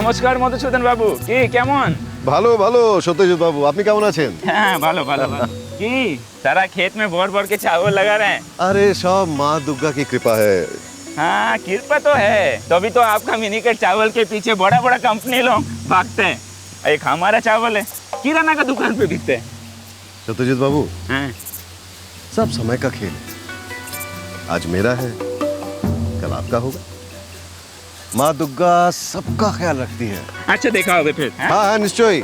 নমস্কার মধুসূদন বাবু, কি কেমন? ভালো ভালো সত্যজিৎ বাবু, আপনি কেমন আছেন? হ্যাঁ ভালো ভালো ভালো। কি सारा खेत में भर भर के चावल लगा रहे हैं? अरे सब माँ दुर्गा की कृपा है। हाँ कृपा तो है, तभी तो आपका मिनीकट चावल के पीछे बड़ा बड़ा कंपनी लोग भागते हैं। एक हमारा चावल है, किराना का दुकान पे बिकते हैं। सत्यजीत बाबू, हाँ। सब समय का खेल है। आज मेरा है, कल आपका होगा। माँ दुर्गा सबका ख्याल रखती है। अच्छा देखा होगा फिर। हाँ हाँ निश्चय,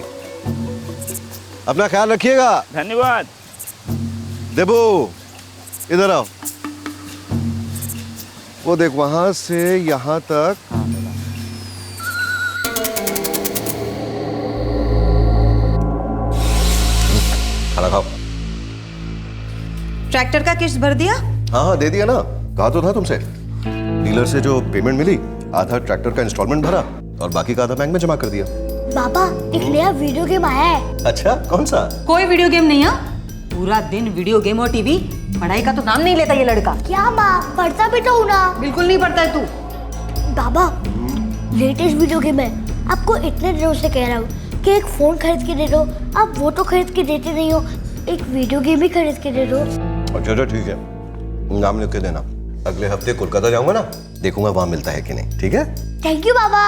अपना ख्याल रखिएगा। धन्यवाद। देबू इधर आओ, वो देख वहां से यहाँ तक खाना खाओ। ट्रैक्टर का किस्त भर दिया? हाँ हाँ दे दिया ना, कहा तो था तुमसे। डीलर से जो पेमेंट मिली, आधा ट्रैक्टर का इंस्टॉलमेंट भरा और बाकी का आधा बैंक में जमा कर दिया। पापा एक नया वीडियो गेम आया है। अच्छा कौन सा? कोई वीडियो गेम नहीं है। पूरा दिन वीडियो गेम और टीवी, पढ़ाई का तो नाम नहीं लेता ये लड़का। क्या माँ, पढ़ता भी तो हूँ ना। बिल्कुल नहीं पढ़ता है तू। बाबा लेटेस्ट वीडियो गेम है, आपको इतने दिनों से कह रहा हूँ कि एक फोन खरीद के दे दो, आप वो तो खरीद के देते नहीं हो, एक वीडियो गेम भी खरीद के दे दो। अच्छा ठीक है, नाम लिख के देना। अगले हफ्ते कोलकाता जाऊंगा ना, देखूंगा वहां मिलता है कि नहीं। ठीक है? थैंक यू बाबा।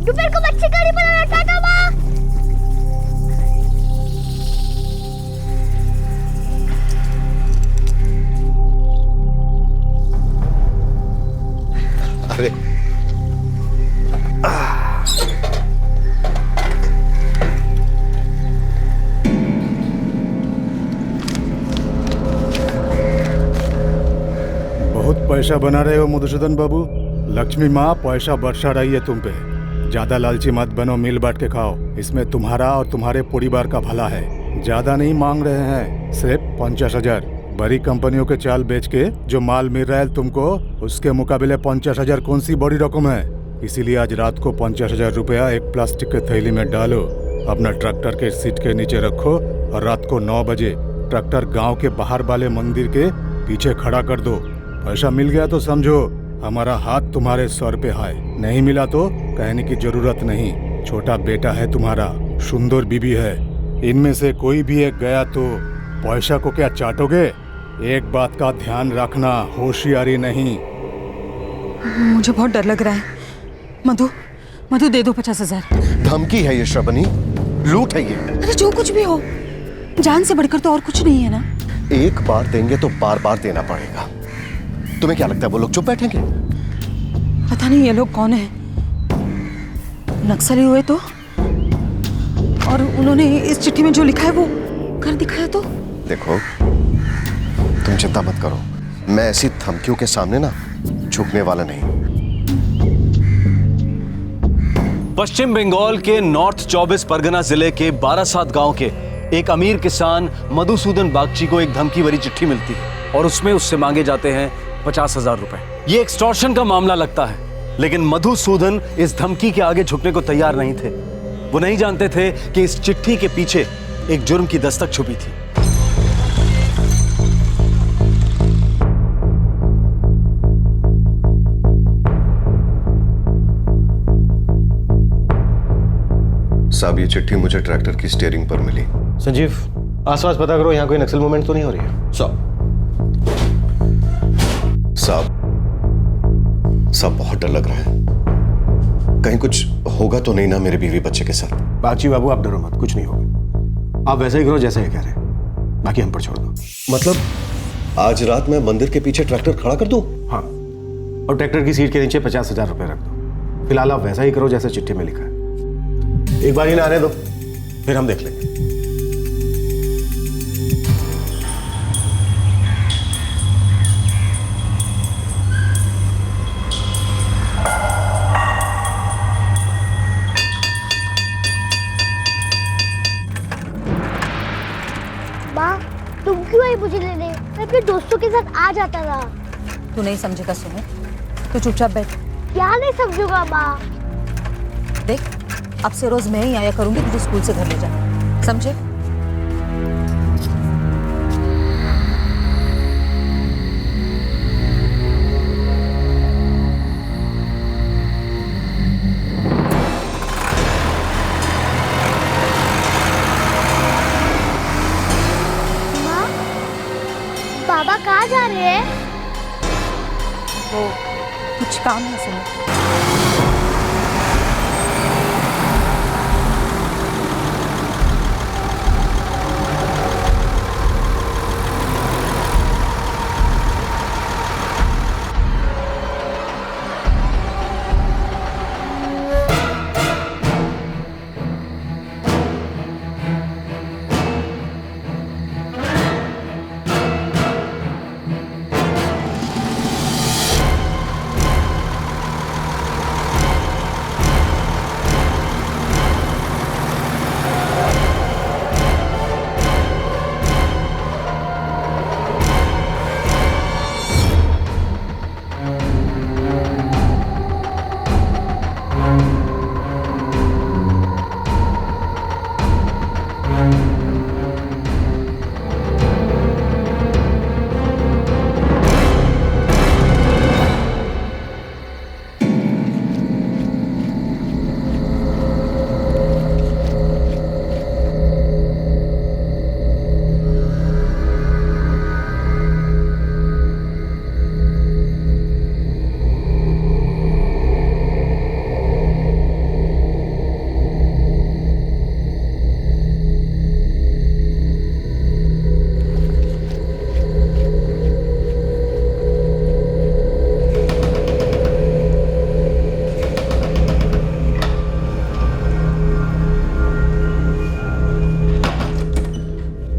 दोपहर को मच्छी करी बनाना। टाटा माँ। अरे बहुत पैसा बना रहे हो मधुसूदन बाबू। लक्ष्मी माँ पैसा बरसा रही है तुम पे। ज्यादा लालची मत बनो, मिल बांट के खाओ। इसमें तुम्हारा और तुम्हारे परिवार का भला है। ज्यादा नहीं मांग रहे हैं, सिर्फ 50,000। बड़ी कंपनियों के चाल बेच के जो माल मिल रहा है तुमको, उसके मुकाबले 50,000 कौन सी बड़ी रकम है। इसीलिए आज रात को 50,000 रुपया एक प्लास्टिक के थैली में डालो, अपना ट्रैक्टर के सीट के नीचे रखो और रात को 9 बजे ट्रैक्टर गाँव के बाहर वाले मंदिर के पीछे खड़ा कर दो। पैसा मिल गया तो समझो हमारा हाथ तुम्हारे सर पे है, नहीं मिला तो कहने की जरूरत नहीं। छोटा बेटा है तुम्हारा, सुंदर बीबी है, इनमें से कोई भी एक गया तो पैसा को क्या चाटोगे? एक बात का ध्यान रखना, होशियारी नहीं। मुझे बहुत डर लग रहा है। मधु मधु दे दो 50,000। धमकी है ये श्रवणी, लूट है ये। अरे जो कुछ भी हो, जान से बढ़कर तो और कुछ नहीं है ना। एक बार देंगे तो बार बार देना पड़ेगा। तुम्हें क्या लगता है वो लोग चुप बैठेंगे? पता नहीं ये लोग कौन है। नक्सली हुए तो, और उन्होंने इस चिट्ठी में जो लिखा है वो कर दिखाया तो। देखो तुम चिंता मत करो, मैं ऐसी धमकियों के सामने ना झुकने वाला नहीं। पश्चिम बंगाल के नॉर्थ 24 परगना जिले के बारासात गांव के एक अमीर किसान मधुसूदन बागची को एक धमकी भरी चिट्ठी मिलती है और उसमें उससे मांगे जाते हैं 50,000 रुपए। ये एक्सटॉर्शन का मामला लगता है, लेकिन मधुसूदन इस धमकी के आगे झुकने को तैयार नहीं थे। वो नहीं जानते थे कि इस चिट्ठी के पीछे एक जुर्म की दस्तक छुपी थी। साहब ये चिट्ठी मुझे ट्रैक्टर की स्टीयरिंग पर मिली। संजीव आसपास पता करो, यहाँ कोई नक्सल मूवमेंट तो नहीं हो रही है? साहब बहुत डर लग रहा है, कहीं कुछ होगा तो नहीं ना मेरे बीवी बच्चे के साथ? बागची बाबू आप डरो मत, कुछ नहीं होगा। आप वैसा ही करो जैसा ये कह रहे हैं, बाकी हम पर छोड़ दो। मतलब आज रात मैं मंदिर के पीछे ट्रैक्टर खड़ा कर दूं? हाँ, और ट्रैक्टर की सीट के नीचे 50,000 रुपए रख दो। फिलहाल आप वैसा ही करो जैसे चिट्ठी में लिखा है। एक बार ही ना आने दो, फिर हम देख लेंगे। क्यों आई मुझे लेने? मैं अपने दोस्तों के साथ आ जाता था। तू नहीं समझेगा सुमित, तू चुपचाप बैठ। क्या नहीं समझूंगा माँ? देख, अब से रोज मैं ही आया करूंगी तुझे स्कूल से घर ले जाने, समझे? माँ, बाबा कहाँ जा रहे हैं? वो कुछ काम है सुमित।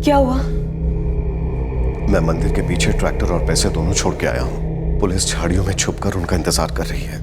क्या हुआ? मैं मंदिर के पीछे ट्रैक्टर और पैसे दोनों छोड़ के आया हूँ। पुलिस झाड़ियों में छुपकर उनका इंतजार कर रही है।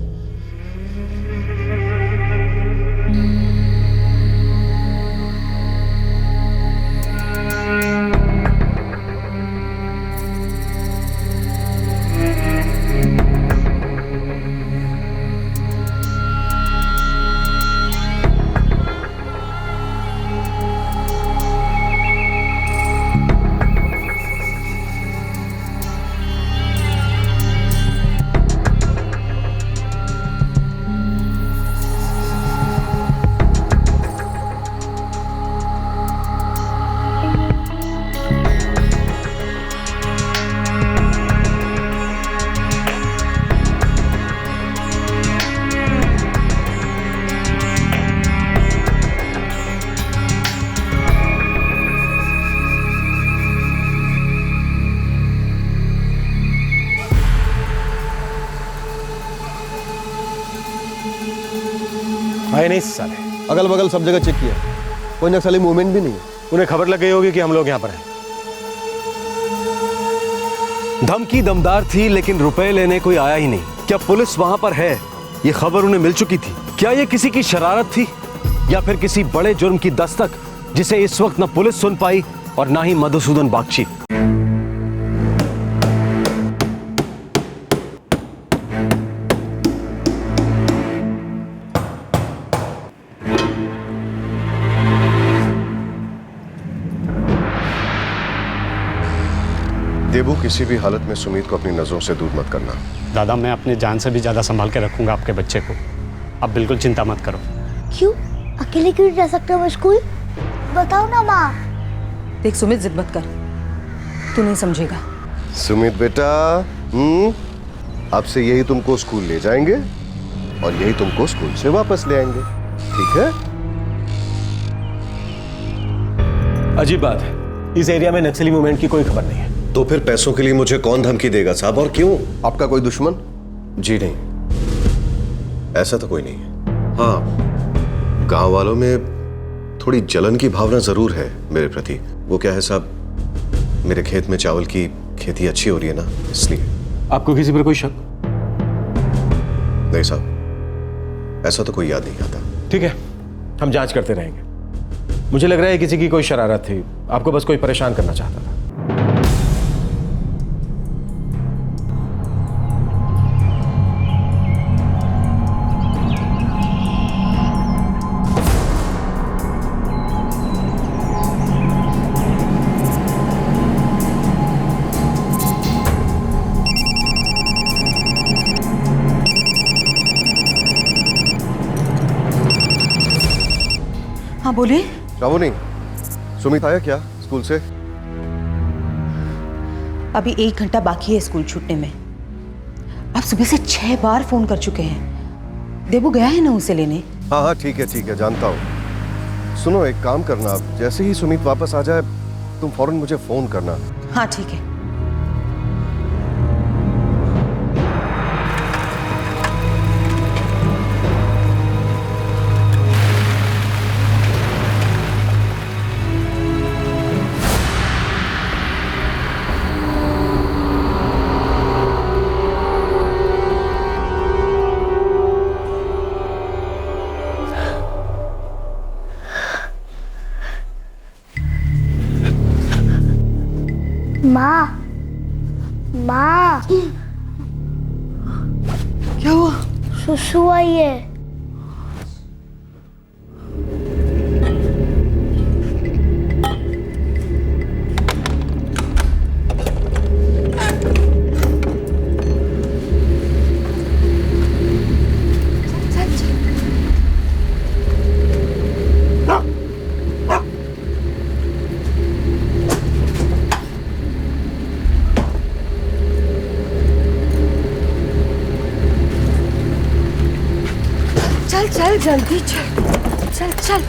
आए नहीं साले। अगल बगल सब जगह चेक किया, कोई नक्सली मूवमेंट भी नहीं है। उन्हें खबर लग गई होगी कि हम लोग यहाँ पर हैं। धमकी दमदार थी लेकिन रुपए लेने कोई आया ही नहीं। क्या पुलिस वहां पर है ये खबर उन्हें मिल चुकी थी? क्या ये किसी की शरारत थी या फिर किसी बड़े जुर्म की दस्तक जिसे इस वक्त न पुलिस सुन पाई और ना ही मधुसूदन बागची? देबू, किसी भी हालत में सुमित को अपनी नजरों से दूर मत करना। दादा, मैं अपनी जान से भी ज्यादा संभाल के रखूंगा आपके बच्चे को। आप बिल्कुल चिंता मत करो। क्यों? अकेले क्यों जा सकते हो मैं स्कूल? बताओ ना माँ। देख सुमित, जिद मत कर, तू नहीं समझेगा। सुमित बेटा, अब से यही तुमको स्कूल ले जाएंगे और यही तुमको स्कूल से वापस ले आएंगे, ठीक है? अजीब बात है, इस एरिया में नक्सली मूवमेंट की कोई खबर नहीं है। तो फिर पैसों के लिए मुझे कौन धमकी देगा साहब, और क्यों? आपका कोई दुश्मन? जी नहीं, ऐसा तो कोई नहीं है। हाँ, गांव वालों में थोड़ी जलन की भावना जरूर है मेरे प्रति। वो क्या है साहब, मेरे खेत में चावल की खेती अच्छी हो रही है ना, इसलिए। आपको किसी पर कोई शक? नहीं साहब, ऐसा तो कोई याद नहीं आता। ठीक है, हम जांच करते रहेंगे। मुझे लग रहा है किसी की कोई शरारत थी, आपको बस कोई परेशान करना चाहता था। हाँ बोलिए। श्रावणी, सुमित आया क्या स्कूल से? अभी 1 घंटा बाकी है स्कूल छूटने में। आप सुबह से 6 बार फोन कर चुके हैं। देबू गया है ना उसे लेने? हाँ हाँ ठीक है जानता हूँ। सुनो, एक काम करना, जैसे ही सुमित वापस आ जाए तुम फौरन मुझे फोन करना। हाँ ठीक है। माँ, माँ, क्या हुआ? सुसु आई है। चल चल जल्दी चल चल चल।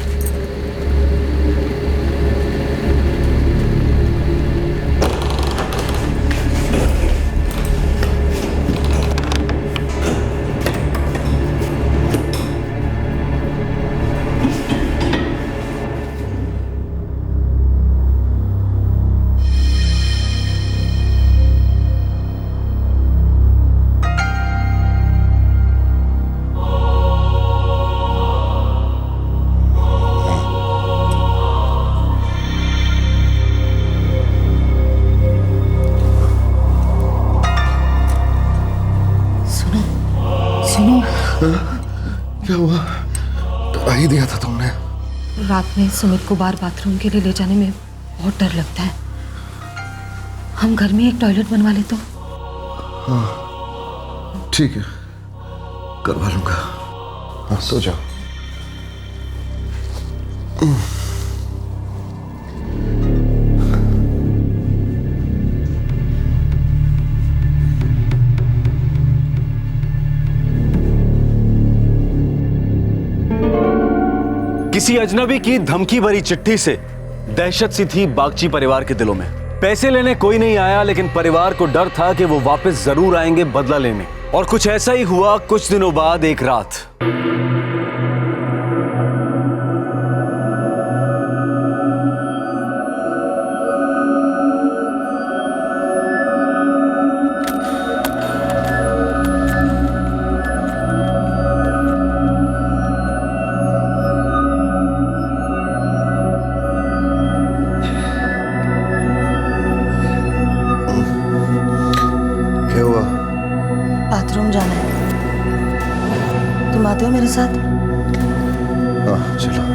क्या हुआ? डरा ही दिया था तुमने। रात में सुमित को बाहर बाथरूम के लिए ले जाने में बहुत डर लगता है। हम घर में एक टॉयलेट बनवा ले तो? हाँ ठीक है, करवा लूंगा। हाँ सो जाओ। किसी अजनबी की धमकी भरी चिट्ठी से दहशत सी थी बागची परिवार के दिलों में। पैसे लेने कोई नहीं आया, लेकिन परिवार को डर था कि वो वापस जरूर आएंगे बदला लेने। और कुछ ऐसा ही हुआ। कुछ दिनों बाद एक रात बाथरूम जाना है। तुम आते हो मेरे साथ? हाँ चलो।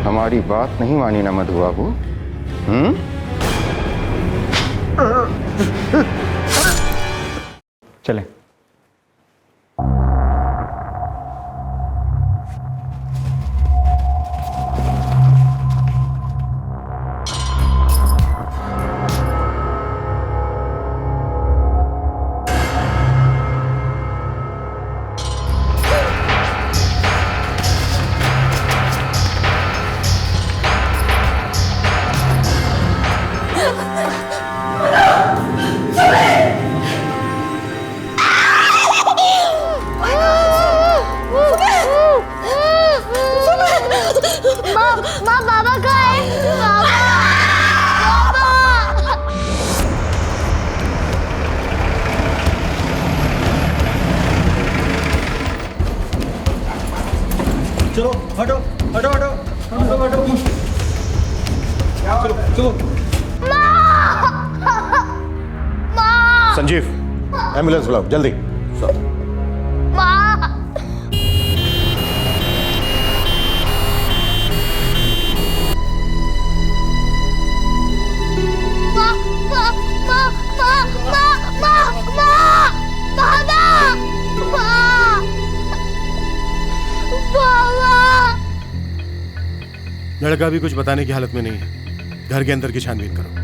हमारी बात नहीं मानी ना मधु बाबू। चलें। चलो हटो हटो हटो हटो हटो चलो चलो। संजीव एम्बुलेंस बुलाओ जल्दी। लड़का भी कुछ बताने की हालत में नहीं है। घर के अंदर की छानबीन करो।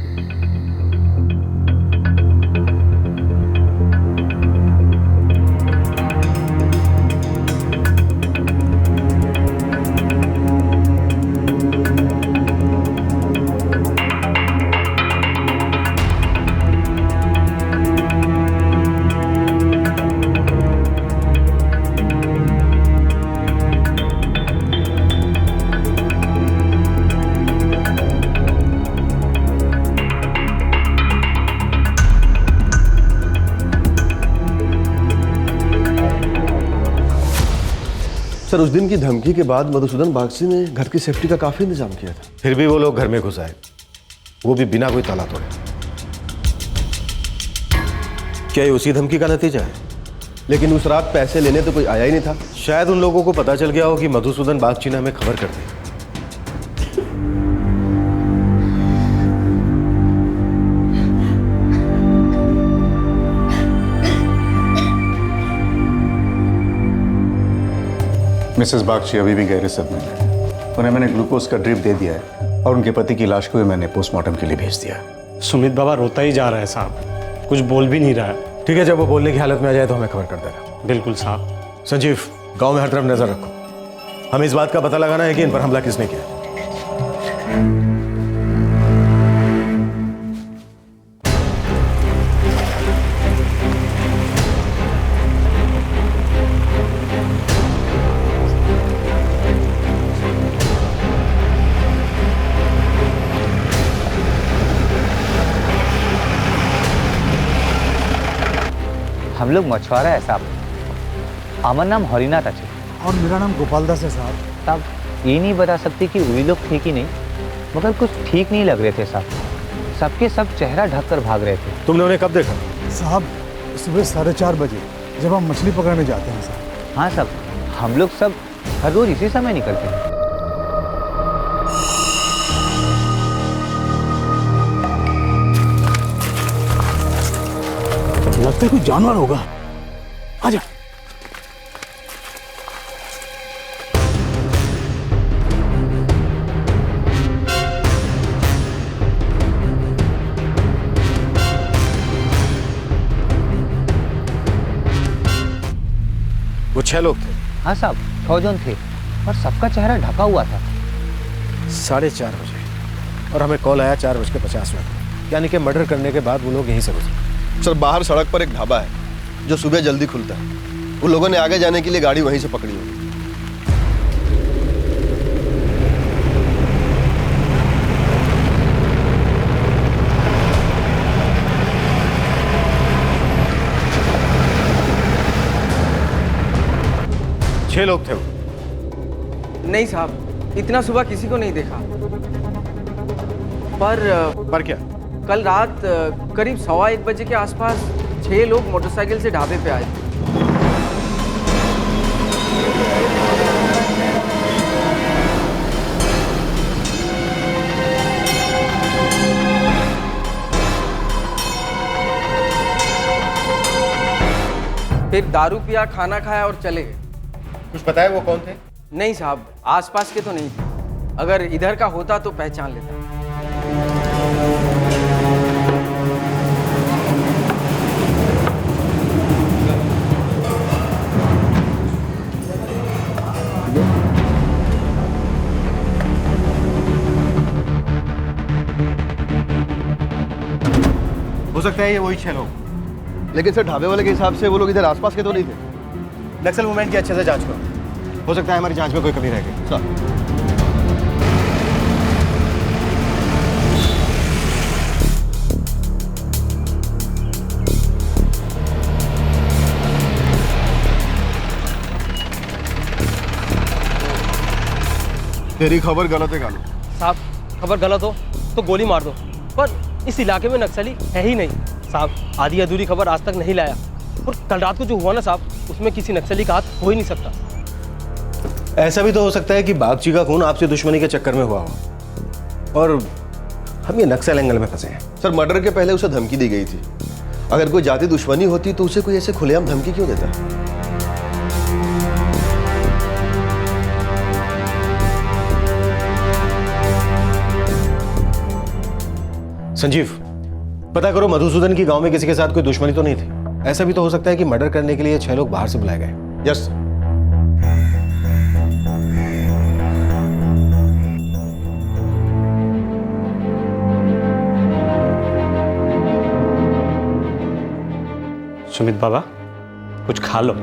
सर, उस दिन की धमकी के बाद मधुसूदन बागची ने घर की सेफ्टी का काफी इंतजाम किया था। फिर भी वो लोग घर में घुस आए, वो भी बिना कोई ताला तोड़े। क्या ये उसी धमकी का नतीजा है? लेकिन उस रात पैसे लेने तो कोई आया ही नहीं था। शायद उन लोगों को पता चल गया हो कि मधुसूदन बागची ने हमें खबर कर दी। मिसेस बागची अभी भी गहरे सदमे में है। उन्हें मैंने ग्लूकोज का ड्रिप दे दिया है और उनके पति की लाश को भी मैंने पोस्टमार्टम के लिए भेज दिया है। सुमित बाबा रोता ही जा रहा है साहब, कुछ बोल भी नहीं रहा है। ठीक है, जब वो बोलने की हालत में आ जाए तो हमें खबर कर देना। बिल्कुल साहब। संजीव, गांव में हर तरफ नजर रखो। हमें इस बात का पता लगाना है कि इन पर हमला किसने किया। हम लोग मछुआरा है साहब। अमर नाम हरिनाथ है और मेरा नाम गोपाल दास है साहब। साहब ये नहीं बता सकते कि वही लोग थे कि नहीं, मगर कुछ ठीक नहीं लग रहे थे साहब। सबके सब चेहरा ढक कर भाग रहे थे। तुमने उन्हें कब देखा? साहब सुबह 4:30 बजे जब हम मछली पकड़ने जाते हैं साहब। हाँ साहब, हम लोग सब हर रोज इसी समय निकलते हैं। लगता है कोई जानवर होगा। आजा। वो 6 लोग थे। हाँ साहब, 6 जन थे और सबका चेहरा ढका हुआ था। 4:30 बजे और हमें कॉल आया 4:50 मिनट, यानी कि मर्डर करने के बाद वो लोग यहीं से गुजरे। सर, बाहर सड़क पर एक ढाबा है जो सुबह जल्दी खुलता है। उन लोगों ने आगे जाने के लिए गाड़ी वहीं से पकड़ी होगी। छह लोग थे वो। नहीं साहब, इतना सुबह किसी को नहीं देखा। पर क्या? कल रात करीब 1:15 बजे के आसपास 6 लोग मोटरसाइकिल से ढाबे पे आए थे। फिर दारू पिया, खाना खाया और चले गए। कुछ पता है वो कौन थे? नहीं साहब, आसपास के तो नहीं थे। अगर इधर का होता तो पहचान लेता। हो सकता है ये वही 6 लोग। लेकिन सर, ढाबे वाले के हिसाब से वो लोग इधर आसपास के तो नहीं थे। नक्सल मूवमेंट की अच्छे से जांच करो। हो सकता है हमारी जांच में कोई कमी रह गई। सर, तेरी खबर गलत है कालू। साहब खबर गलत हो तो गोली मार दो, पर इस इलाके में नक्सली है ही नहीं साहब। आधी अधूरी खबर आज तक नहीं लाया, और कल रात को जो हुआ ना साहब, उसमें किसी नक्सली का हाथ हो ही नहीं सकता। ऐसा भी तो हो सकता है कि बागची का खून आपसे दुश्मनी के चक्कर में हुआ हो और हम ये नक्सल एंगल में फंसे हैं। सर मर्डर के पहले उसे धमकी दी गई थी। अगर कोई जाति दुश्मनी होती तो उसे कोई ऐसे खुलेआम धमकी क्यों देता? संजीव, पता करो मधुसूदन की गांव में किसी के साथ कोई दुश्मनी तो नहीं थी। ऐसा भी तो हो सकता है कि मर्डर करने के लिए 6 लोग बाहर से बुलाए गए। यस। सुमित बाबा, कुछ खा लो।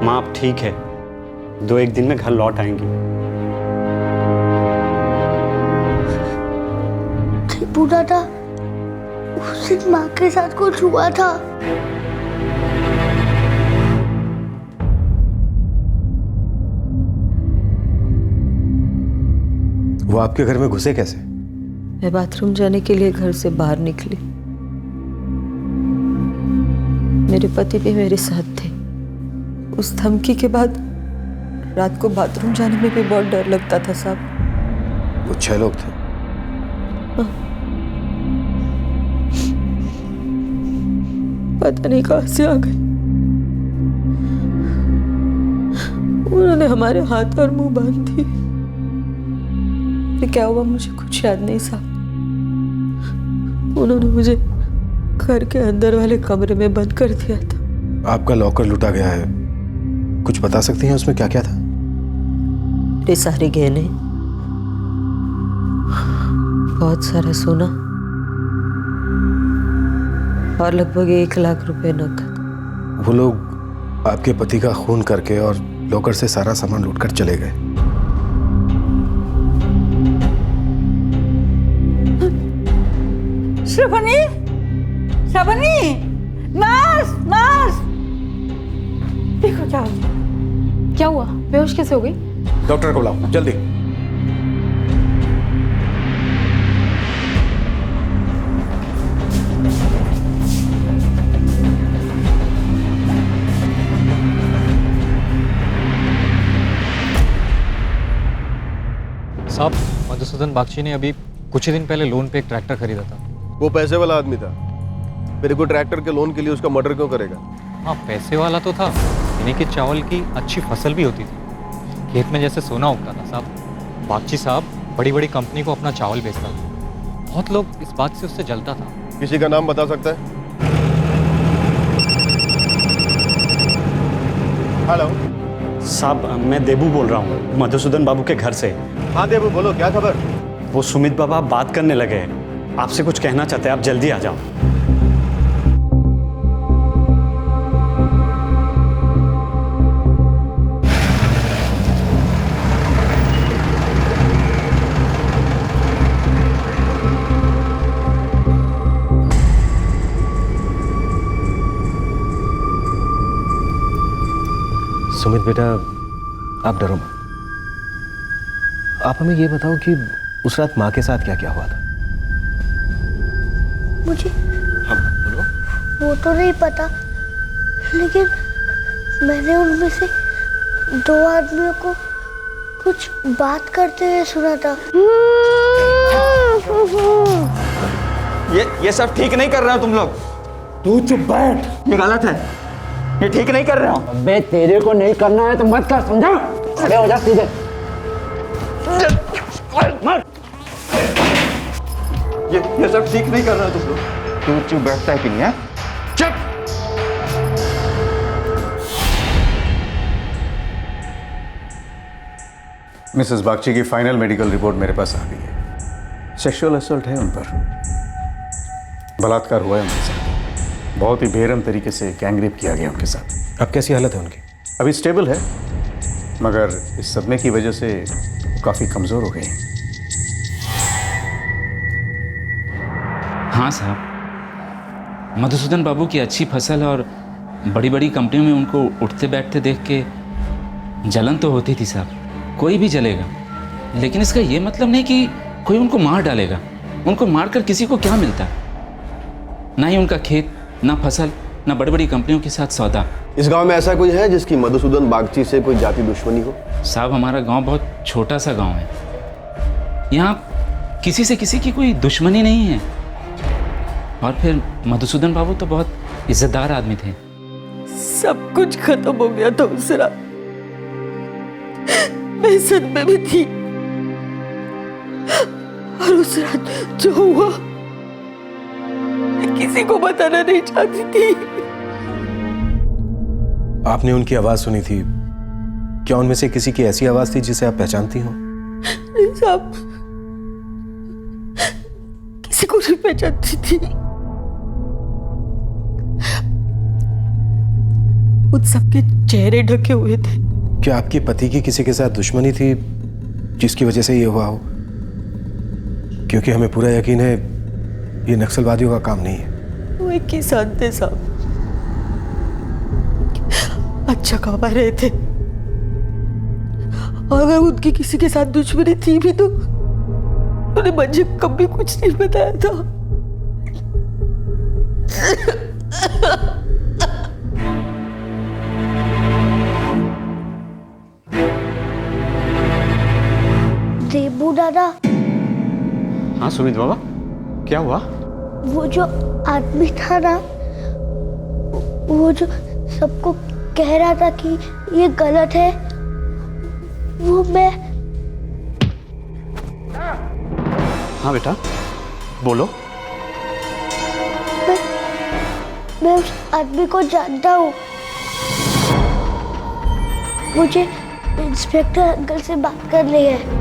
माँ अब ठीक है, 2-1 दिन में घर लौट आएंगी। टीपू दादा, उस दिन माँ के साथ कुछ हुआ था। वो आपके घर में घुसे कैसे? मैं बाथरूम जाने के लिए घर से बाहर निकली। मेरे पति भी मेरे साथ थे। उस धमकी के बाद रात को बाथरूम जाने में भी बहुत डर लगता था साहब। वो 6 लोग थे। पता नहीं कहां से आ गए। उन्होंने हमारे हाथ और मुंह बांध दिए। फिर क्या हुआ मुझे कुछ याद नहीं साहब। उन्होंने मुझे घर के अंदर वाले कमरे में बंद कर दिया था। आपका लॉकर लूटा गया है, कुछ बता सकती हैं उसमें क्या क्या था? मेरे सारे गहने, बहुत सारा सोना और लगभग 1 लाख रुपए नकद। वो लोग आपके पति का खून करके और लॉकर से सारा सामान लूटकर चले गए। श्रवणी, श्रवणी, नर्स, नर्स, देखो क्या हो गया। क्या हुआ? बेहोश कैसे हो गई? डॉक्टर को बुलाओ जल्दी। साहब, मधुसूदन बागची ने अभी कुछ ही दिन पहले लोन पे एक ट्रैक्टर खरीदा था। वो पैसे वाला आदमी था। मेरे को ट्रैक्टर के लोन के लिए उसका मर्डर क्यों करेगा? हाँ, पैसे वाला तो था, यानी कि चावल की अच्छी फसल भी होती थी, खेत में जैसे सोना उगता था साहब। बागची साहब बड़ी बड़ी कंपनी को अपना चावल बेचता था। बहुत लोग इस बात से उससे जलता था। किसी का नाम बता सकता है? हेलो साहब, मैं देबू बोल रहा हूँ, मधुसूदन बाबू के घर से। हाँ देबू, बोलो क्या खबर? वो सुमित बाबा बात करने लगे हैं, आपसे कुछ कहना चाहते हैं, आप जल्दी आ जाओ। सुमित बेटा, आप डरो मत। आप हमें ये बताओ कि उस रात माँ के साथ क्या क्या हुआ था? मुझे हाँ बोलो। वो तो नहीं पता, लेकिन मैंने उनमें से 2 आदमियों को कुछ बात करते हुए सुना था। ये सब ठीक नहीं कर रहे हो तुम लोग। तू चुप बैठ। ये गलत है, ये ठीक नहीं कर रहे हो। अबे तेरे को नहीं करना है तो मत कर, समझा? खड़े हो जा सीधे। ये सब ठीक नहीं कर रहे हो तुम लोग। तू चुप बैठता है कि नहीं है? चुप। मिसेस बागची की फाइनल मेडिकल रिपोर्ट मेरे पास आ गई है। सेक्सुअल असल्ट है उन पर, बलात्कार हुआ है उनके साथ, बहुत ही बेरहम तरीके से गैंगरेप किया गया उनके साथ। अब कैसी हालत है उनकी? अभी स्टेबल है, मगर इस सदमे की वजह से काफ़ी कमज़ोर हो गई। हाँ साहब, मधुसूदन बाबू की अच्छी फसल और बड़ी बड़ी कंपनियों में उनको उठते बैठते देख के जलन तो होती थी साहब। कोई भी जलेगा, लेकिन इसका ये मतलब नहीं कि कोई उनको मार डालेगा। उनको मारकर किसी को क्या मिलता है? ना ही उनका खेत, ना फसल, ना बड़ी बड़ी कंपनियों के साथ सौदा। इस गांव में ऐसा कोई है जिसकी मधुसूदन बागची से कोई जाति दुश्मनी हो? साहब, हमारा गांव बहुत छोटा सा गांव है। यहाँ किसी से किसी की कोई दुश्मनी नहीं है। और फिर मधुसूदन बाबू तो बहुत इज्जतदार आदमी थे। सब कुछ खत्म हो गया था उस रात। मैं सदमे में थी और उस रात जो हुआ मैं किसी को बताना नहीं चाहती थी। आपने उनकी आवाज सुनी थी, क्या उनमें से किसी की ऐसी आवाज थी जिसे आप पहचानती हो? नहीं साहब, किसी को नहीं पहचानती थी। उन सबके चेहरे ढके हुए थे। क्या आपके पति की किसी के साथ दुश्मनी थी जिसकी वजह से ये हुआ हो? क्योंकि हमें पूरा यकीन है ये नक्सलवादियों का काम नहीं है। वो एक किसान थे साहब, अच्छा कमा रहे थे। और अगर उनकी किसी के साथ दुश्मनी थी भी तो उन्हें मुझे कभी कुछ नहीं बताया था। देबू दादा, हाँ सुमित बाबा, क्या हुआ? वो जो आदमी था ना, वो जो सबको कह रहा था कि ये गलत है, वो मैं। हाँ बेटा, बोलो। मैं उस आदमी को जानता हूँ। मुझे इंस्पेक्टर अंकल से बात करनी है।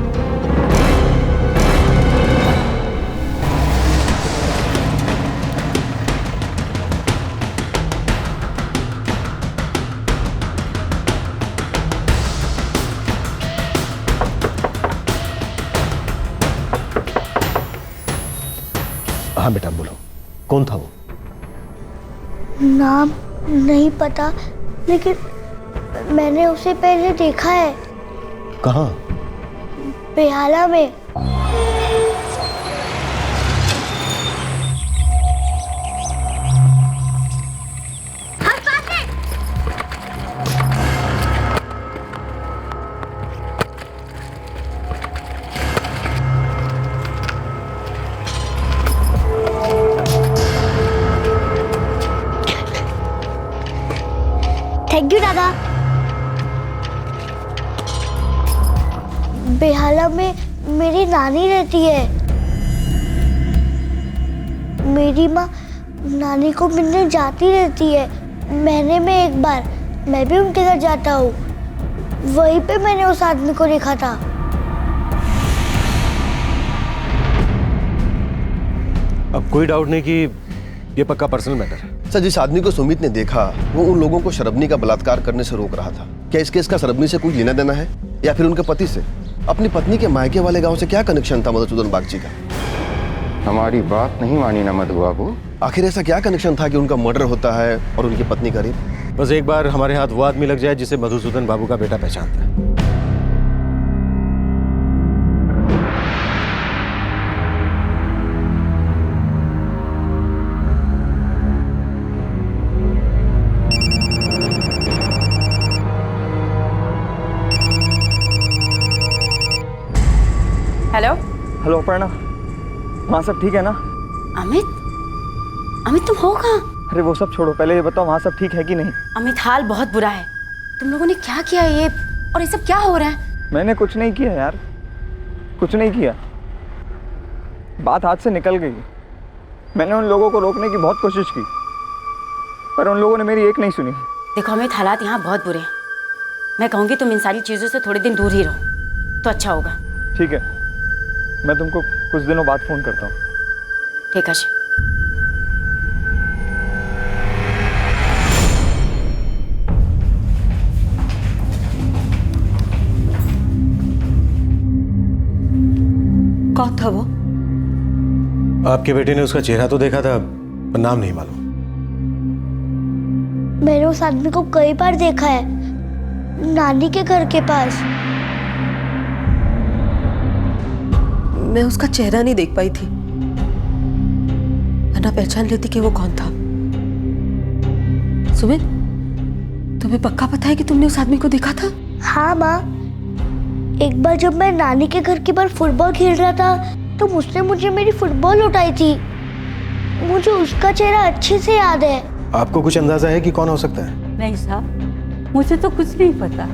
हाँ बेटा बोलो, कौन था वो? नाम नहीं पता, लेकिन मैंने उसे पहले देखा है। कहाँ? बेहाला में। थैंक यू दादा। बेहाला में मेरी नानी रहती है। मेरी माँ नानी को मिलने जाती रहती है। महीने में एक बार मैं भी उनके घर जाता हूँ। वहीं पे मैंने उस आदमी को देखा था। अब कोई डाउट नहीं कि ये पक्का पर्सनल मैटर है। सर, जिस आदमी को सुमित ने देखा वो उन लोगों को शरबनी का बलात्कार करने से रोक रहा था। क्या इस केस का शरबनी से कोई लेना देना है या फिर उनके पति से? अपनी पत्नी के मायके वाले गांव से क्या कनेक्शन था मधुसूदन बागची का? हमारी बात नहीं मानी ना मधु बाबू। आखिर ऐसा क्या कनेक्शन था कि उनका मर्डर होता है और उनकी पत्नी का रेप? बस एक बार हमारे हाथ वो आदमी लग जाए जिसे मधुसूदन बाबू का बेटा पहचानता है। हेलो हेलो अपर्णा, वहाँ सब ठीक है ना? अमित, अमित तुम हो कहाँ? अरे वो सब छोड़ो, पहले ये बताओ वहाँ सब ठीक है कि नहीं? अमित हाल बहुत बुरा है। तुम लोगों ने क्या किया ये, और ये सब क्या हो रहा है? मैंने कुछ नहीं किया यार, कुछ नहीं किया। बात हाथ से निकल गई। मैंने उन लोगों को रोकने की बहुत कोशिश की पर उन लोगों ने मेरी एक नहीं सुनी। देखो अमित, हालात यहाँ बहुत बुरे हैं। मैं कहूँगी तुम इन सारी चीज़ों से थोड़े दिन दूर ही रहो तो अच्छा होगा। ठीक है, मैं तुमको कुछ दिनों बाद फोन करता हूँ। ठीक है। कौन था वो? आपके बेटे ने उसका चेहरा तो देखा था पर नाम नहीं मालूम। मैंने उस आदमी को कई बार देखा है, नानी के घर के पास। मैं उसका चेहरा नहीं देख पाई थी, वरना पहचान लेती कि वो कौन था। सुमित, तुम्हें पक्का पता है कि तुमने उस आदमी को देखा था? हाँ माँ, एक बार जब मैं नानी के घर के बाहर फुटबॉल खेल रहा था तो उसने मुझे मेरी फुटबॉल लौटाई थी। मुझे उसका चेहरा अच्छे से याद है। आपको कुछ अंदाजा है कि कौन हो सकता है? नहीं साहब, मुझे तो कुछ नहीं पता।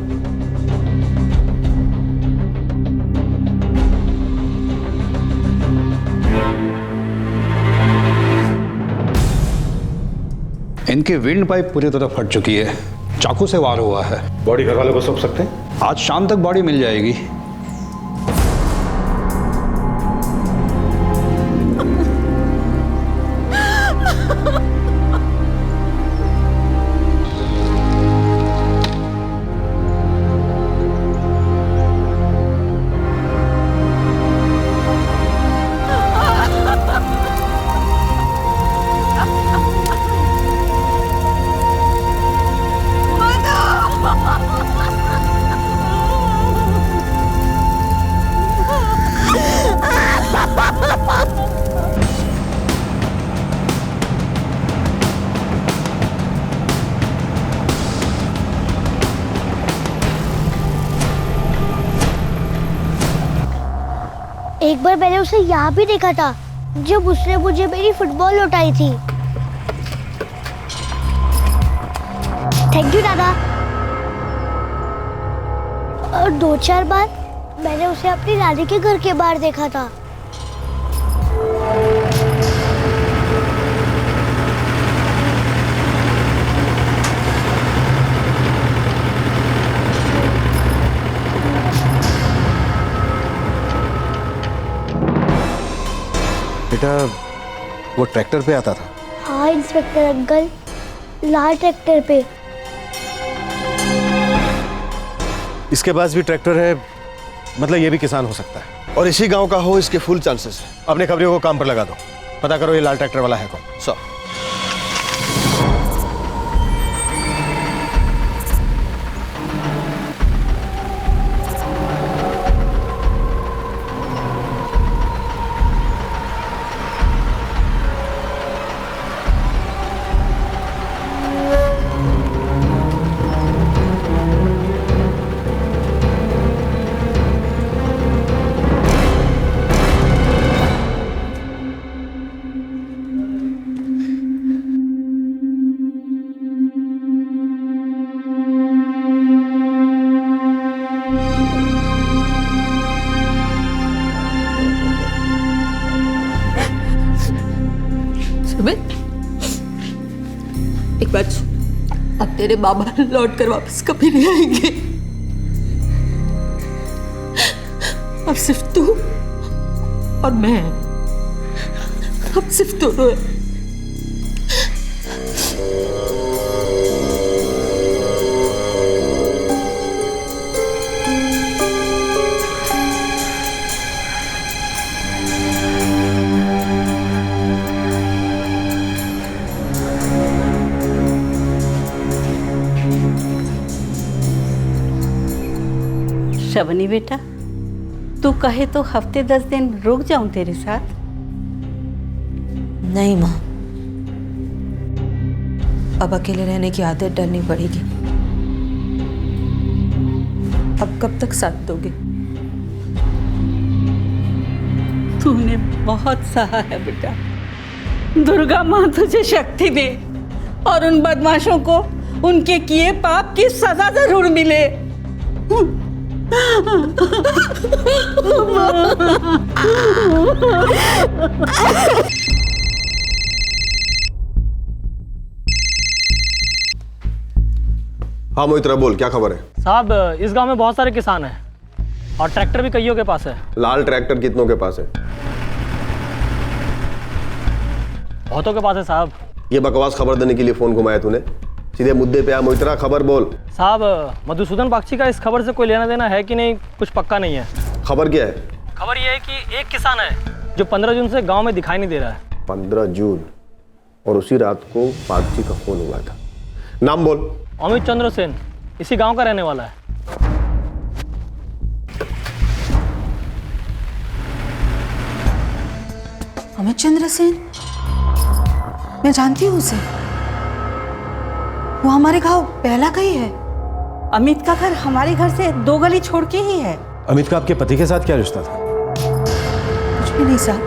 इनकी विंड पाइप पूरी तरह फट चुकी है, चाकू से वार हुआ है। बॉडी घर वालों को सौंप सकते हैं? आज शाम तक बॉडी मिल जाएगी। एक बार मैंने उसे यहाँ भी देखा था जब उसने मुझे मेरी फुटबॉल लौटाई थी। थैंक यू दादा। और 2-4 बार मैंने उसे अपनी नानी के घर के बाहर देखा था। बेटा, वो ट्रैक्टर पे आता था? हाँ इंस्पेक्टर अंकल, लाल ट्रैक्टर पे। इसके पास भी ट्रैक्टर है, मतलब ये भी किसान हो सकता है। और इसी गांव का हो, इसके फुल चांसेस है। अपने खबरियों को काम पर लगा दो, पता करो ये लाल ट्रैक्टर वाला है कौन। सर एक बात, अब तेरे बाबा लौट कर वापस कभी नहीं आएंगे। अब सिर्फ तू और मैं, अब सिर्फ दोनों हैं। शबनी बेटा, तू कहे तो हफ्ते 10 दिन रुक जाऊं तेरे साथ? नहीं माँ, अब अकेले रहने की आदत डालनी पड़ेगी। अब कब तक साथ दोगे? तूने बहुत सहा है बेटा। दुर्गा माँ तुझे शक्ति दे और उन बदमाशों को उनके किए पाप की सजा जरूर मिले। हाँ मोहित्रा, बोल, क्या खबर है? साहब, इस गांव में बहुत सारे किसान हैं और ट्रैक्टर भी कईयों के पास है। लाल ट्रैक्टर कितनों के पास है? बहुतों के पास है साहब। ये बकवास खबर देने के लिए फोन घुमाया तूने? सीधे मुद्दे पे आ मोहित्रा, खबर बोल। साहब, मधुसूदन बागची का इस खबर से कोई लेना देना है कि नहीं, कुछ पक्का नहीं है। खबर क्या है? खबर यह है कि एक किसान है जो 15 जून से गांव में दिखाई नहीं दे रहा है। 15 जून, और उसी रात को बागची का फोन हुआ था। नाम बोल। अमित चंद्र सेन, इसी गांव का रहने वाला है। अमित चंद्र सेन? मैं जानती हूँ उसे। वो हमारे गांव पहला का ही है। अमित का घर हमारे घर से 2 गली छोड़ के ही है। अमित का आपके पति के साथ क्या रिश्ता था? कुछ भी नहीं साहब,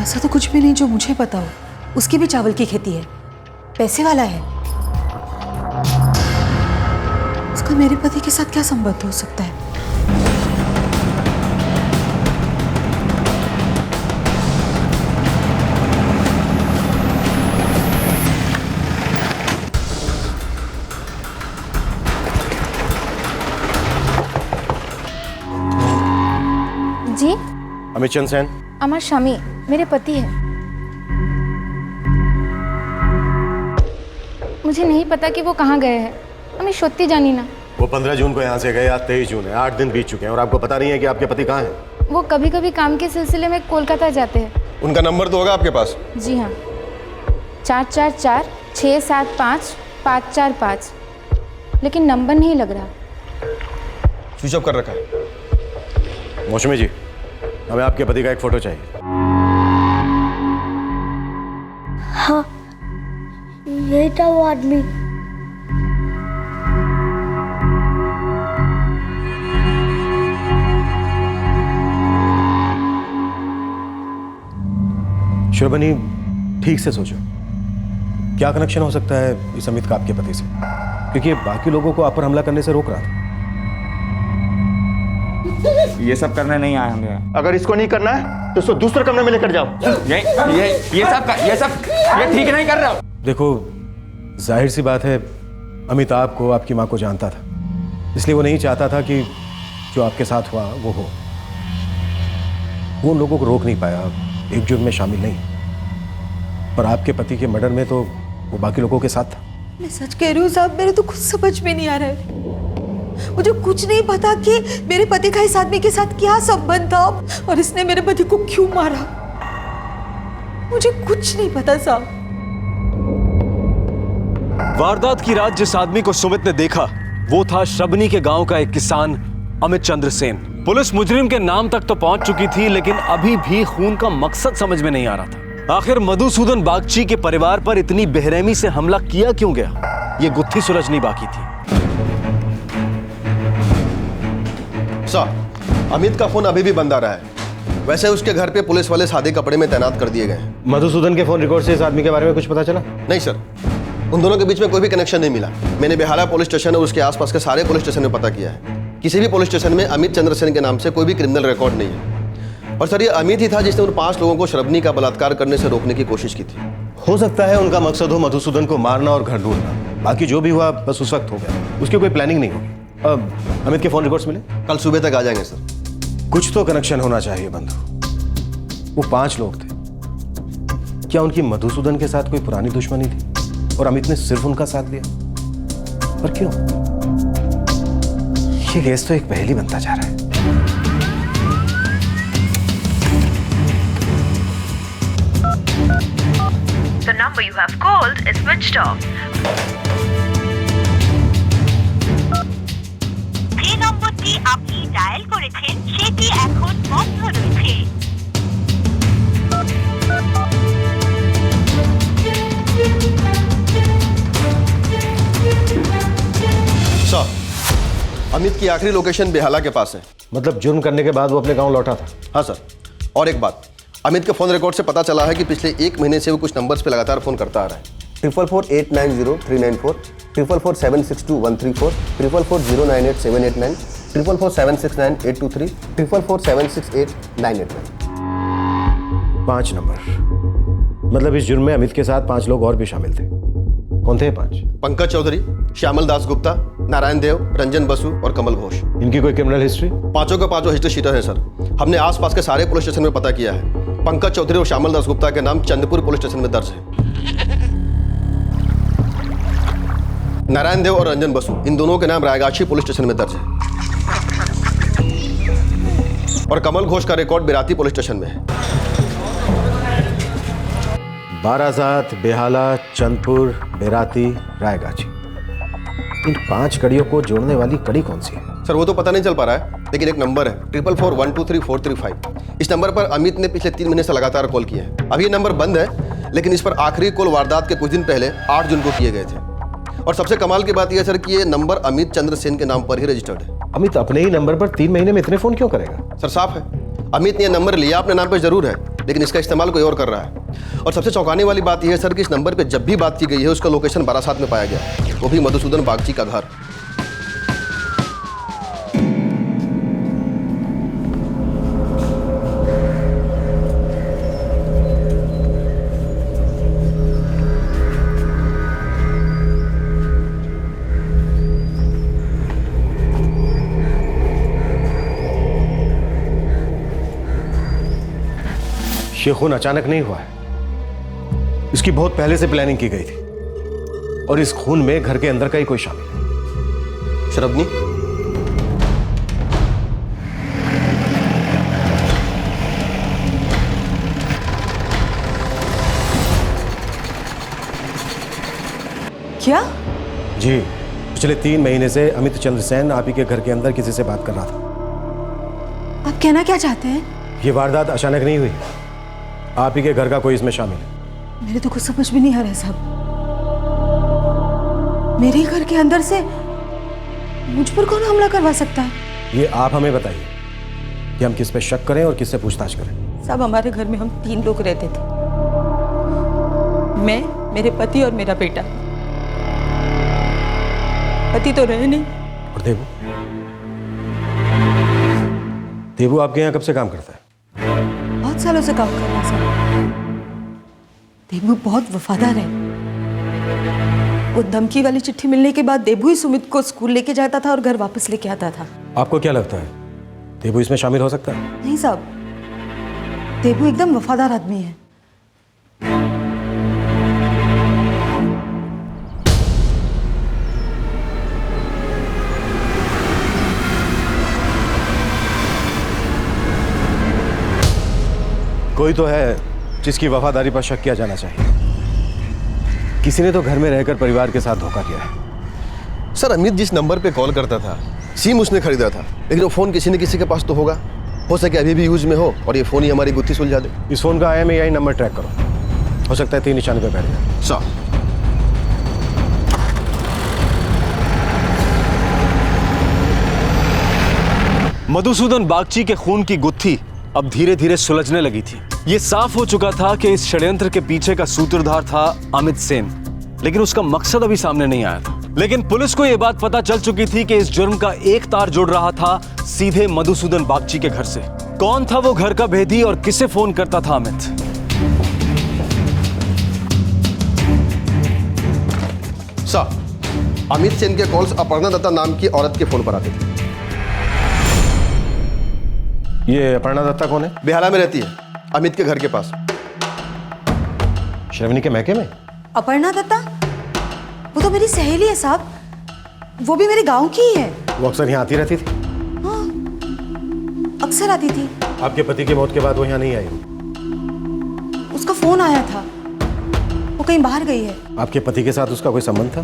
ऐसा तो कुछ भी नहीं जो मुझे पता हो। उसकी भी चावल की खेती है, पैसे वाला है। उसका मेरे पति के साथ क्या संबंध हो सकता है? जी, अमित चंद्र सेन। আমার স্বামী मेरे पति है। मुझे नहीं पता कि वो कहाँ गए हैं। हमें सत्य जानी ना। वो 15 जून को यहाँ से गए, आज 23 जून है, 8 दिन बीत चुके हैं और आपको पता नहीं है कि आपके पति कहाँ हैं? वो कभी कभी काम के सिलसिले में कोलकाता जाते हैं। उनका नंबर तो होगा आपके पास? जी हाँ, 444-675-545, लेकिन नंबर नहीं लग रहा। स्विच ऑफ कर रखा है। मौसमी जी, हमें आपके पति का एक फोटो चाहिए। हाँ, यही था वो आदमी। श्रवणी, ठीक से सोचो, क्या कनेक्शन हो सकता है इस अमित का आपके पति से? क्योंकि ये बाकी लोगों को आप पर हमला करने से रोक रहा था। ये सब करने नहीं आए हमें। अगर इसको नहीं करना है तो इसको दूसरे कमरे में लेकर जाओ। ये सब ठीक नहीं कर रहा। देखो, जाहिर सी बात है, अमित आपको, आपकी माँ को जानता था, इसलिए वो नहीं चाहता था कि जो आपके साथ हुआ वो हो। वो उन लोगों को रोक नहीं पाया, एक जुर्म में शामिल नहीं, पर आपके पति के मर्डर में तो वो बाकी लोगों के साथ था। मैं सच कह रही हूँ साहब, मेरे तो कुछ समझ में नहीं आ रहा है। मुझे कुछ नहीं पता कि मेरे पति का इस आदमी के साथ क्या संबंध था और इसने मेरे पति को क्यों मारा। मुझे कुछ नहीं पता साहब। वारदात की रात जिस आदमी को सुमित ने देखा वो था श्रवणी के गांव का एक किसान अमित चंद्र सेन। पुलिस मुजरिम के नाम तक तो पहुंच चुकी थी, लेकिन अभी भी खून का मकसद समझ में नहीं आ रहा था। आखिर मधुसूदन बागची के परिवार पर इतनी बेरहमी से हमला किया क्यों गया, ये गुत्थी सुलझनी बाकी थी। सर, अमित का फोन अभी भी बंद आ रहा है। वैसे उसके घर पे पुलिस वाले सादे कपड़े में तैनात कर दिए गए हैं। मधुसूदन के फोन रिकॉर्ड से इस आदमी के बारे में कुछ पता चला? नहीं सर, उन दोनों के बीच में कोई भी कनेक्शन नहीं मिला। मैंने बेहाला पुलिस स्टेशन और उसके आसपास के सारे पुलिस स्टेशन में पता किया है। किसी भी पुलिस स्टेशन में अमित चंद्र सेन के नाम से कोई भी क्रिमिनल रिकॉर्ड नहीं है। और सर, ये अमित ही था जिसने उन 5 लोगों को श्रवणी का बलात्कार करने से रोकने की कोशिश की थी। हो सकता है उनका मकसद हो मधुसूदन को मारना और घर ढूंढना। बाकी जो भी हुआ बस उस वक्त हो गया, उसकी कोई प्लानिंग नहीं होगी। अब अमित के फोन रिकॉर्ड्स मिले? कल सुबह तक आ जाएंगे सर। कुछ तो कनेक्शन होना चाहिए बंधु। वो 5 लोग थे, क्या उनकी मधुसूदन के साथ कोई पुरानी दुश्मनी थी और अमित ने सिर्फ उनका साथ दिया? पर क्यों? ये केस तो एक पहेली बनता जा रहा है। The number you have called is switched off. যে নম্বরটি আপনি ডায়াল করেছেন সেটি এখন বন্ধ রয়েছে। सर, अमित की आखिरी लोकेशन बेहाला के पास है। मतलब जुर्म करने के बाद वो अपने गांव लौटा था? हाँ सर। और एक बात, अमित के फोन रिकॉर्ड से पता चला है कि पिछले 1 महीने से वो कुछ नंबर्स पे लगातार फोन करता आ रहा है। 444-890-394, 444-762-134, 444-098-789, 444-769-823, 444-768-989। 5 नंबर। मतलब इस जुर्म में अमित के साथ 5 लोग और भी शामिल थे। कौन थे 5? पंकज चौधरी, श्यामल दास गुप्ता, नारायण देव, रंजन बसु और कमल घोष। इनकी कोई क्रिमिनल हिस्ट्री? 5 के 5 हिस्ट्री शीटर है सर। हमने आसपास के सारे पुलिस स्टेशन में पता किया है। पंकज चौधरी और श्यामल दास गुप्ता के नाम चंद्रपुर पुलिस स्टेशन में दर्ज है। नारायण देव और रंजन बसु, इन दोनों के नाम रायगाछी पुलिस स्टेशन में दर्ज है। और कमल घोष का रिकॉर्ड बिराती पुलिस स्टेशन में है। बाराजात, बेहाला, चंदपुर, बेराती, रायगाछी, इन 5 कड़ियों को जोड़ने वाली कड़ी कौन सी है? सर, वो तो पता नहीं चल पा रहा है, लेकिन एक नंबर है 444-123-435। इस नंबर पर अमित ने पिछले 3 महीने से लगातार कॉल किए हैं। अभी ये नंबर बंद है, लेकिन इस पर आखिरी कॉल वारदात के कुछ दिन पहले 8 जून को किए गए थे। और सबसे कमाल की बात यह सर कि ये नंबर अमित चंद्र सेन के नाम पर ही रजिस्टर्ड है। अमित अपने ही नंबर पर 3 महीने में इतने फोन क्यों करेगा? सर साफ है, अमित ने यह नंबर लिया अपने नाम पर जरूर है, लेकिन इसका इस्तेमाल कोई और कर रहा है। और सबसे चौंकाने वाली बात यह है सर कि इस नंबर पर जब भी बात की गई है उसका लोकेशन बारासात में पाया गया, वो भी मधुसूदन बागची का घर। ये खून अचानक नहीं हुआ है, इसकी बहुत पहले से प्लानिंग की गई थी और इस खून में घर के अंदर का ही कोई शामिल है। शरबनी, क्या? जी, पिछले 3 महीने से अमित चंद्र सेन आप ही के घर के अंदर किसी से बात कर रहा था। आप कहना क्या चाहते हैं? ये वारदात अचानक नहीं हुई, आप ही के घर का कोई इसमें शामिल है। मेरे तो कुछ समझ में नहीं आ रहा है साहब। मेरे घर के अंदर से मुझ पर कौन हमला करवा सकता है? ये आप हमें बताइए कि हम किस पे शक करें और किससे पूछताछ करें। साहब, हमारे घर में हम 3 लोग रहते थे, मैं, मेरे पति और मेरा बेटा। पति तो रहे नहीं। और देबू? देबू आपके यहाँ कब से काम करता है? बहुत सालों से काम कर रहा है सर। देबू बहुत वफादार है। वो धमकी वाली चिट्ठी मिलने के बाद देबू ही सुमित को स्कूल लेके जाता था और घर वापस लेके आता था। आपको क्या लगता है देबू इसमें शामिल हो सकता है? नहीं साहब, देबू एकदम वफादार आदमी है। कोई तो है जिसकी वफादारी पर शक किया जाना चाहिए। किसी ने तो घर में रहकर परिवार के साथ धोखा किया है। सर, अमित जिस नंबर पे कॉल करता था, सिम उसने खरीदा था, लेकिन वो फोन किसी न किसी के पास तो होगा। हो सके अभी भी यूज में हो और ये फोन ही हमारी गुत्थी सुलझा दे। इस फोन का IMEI नंबर ट्रैक करो, हो सकता है 3 निशाने पे बैठ जाए। सर, मधुसूदन बागची के खून की गुत्थी अब धीरे धीरे सुलझने लगी थी। ये साफ हो चुका था कि इस षड्यंत्र के पीछे का सूत्रधार था अमित सेन, लेकिन उसका मकसद अभी सामने नहीं आया था। लेकिन पुलिस को यह बात पता चल चुकी थी कि इस जुर्म का एक तार जुड़ रहा था सीधे मधुसूदन बागची के घर से। कौन था वो घर का भेदी और किसे फोन करता था अमित? सर, अमित सेन के कॉल्स अपर्णा दत्ता नाम की औरत के फोन पर आते थे। ये अपर्णा दत्ता कौन है? बेहाला में रहती है, अमित के घर के पास। श्रवणी के मैके में? अपर्णा दत्ता? वो तो मेरी सहेली है साहब, वो भी मेरे गांव की ही है। वो अक्सर यहाँ आती रहती थी? हाँ, अक्सर आती थी। आपके पति की मौत के बाद वो यहाँ नहीं आई? उसका फोन आया था, वो कहीं बाहर गई है। आपके पति के साथ उसका कोई संबंध था?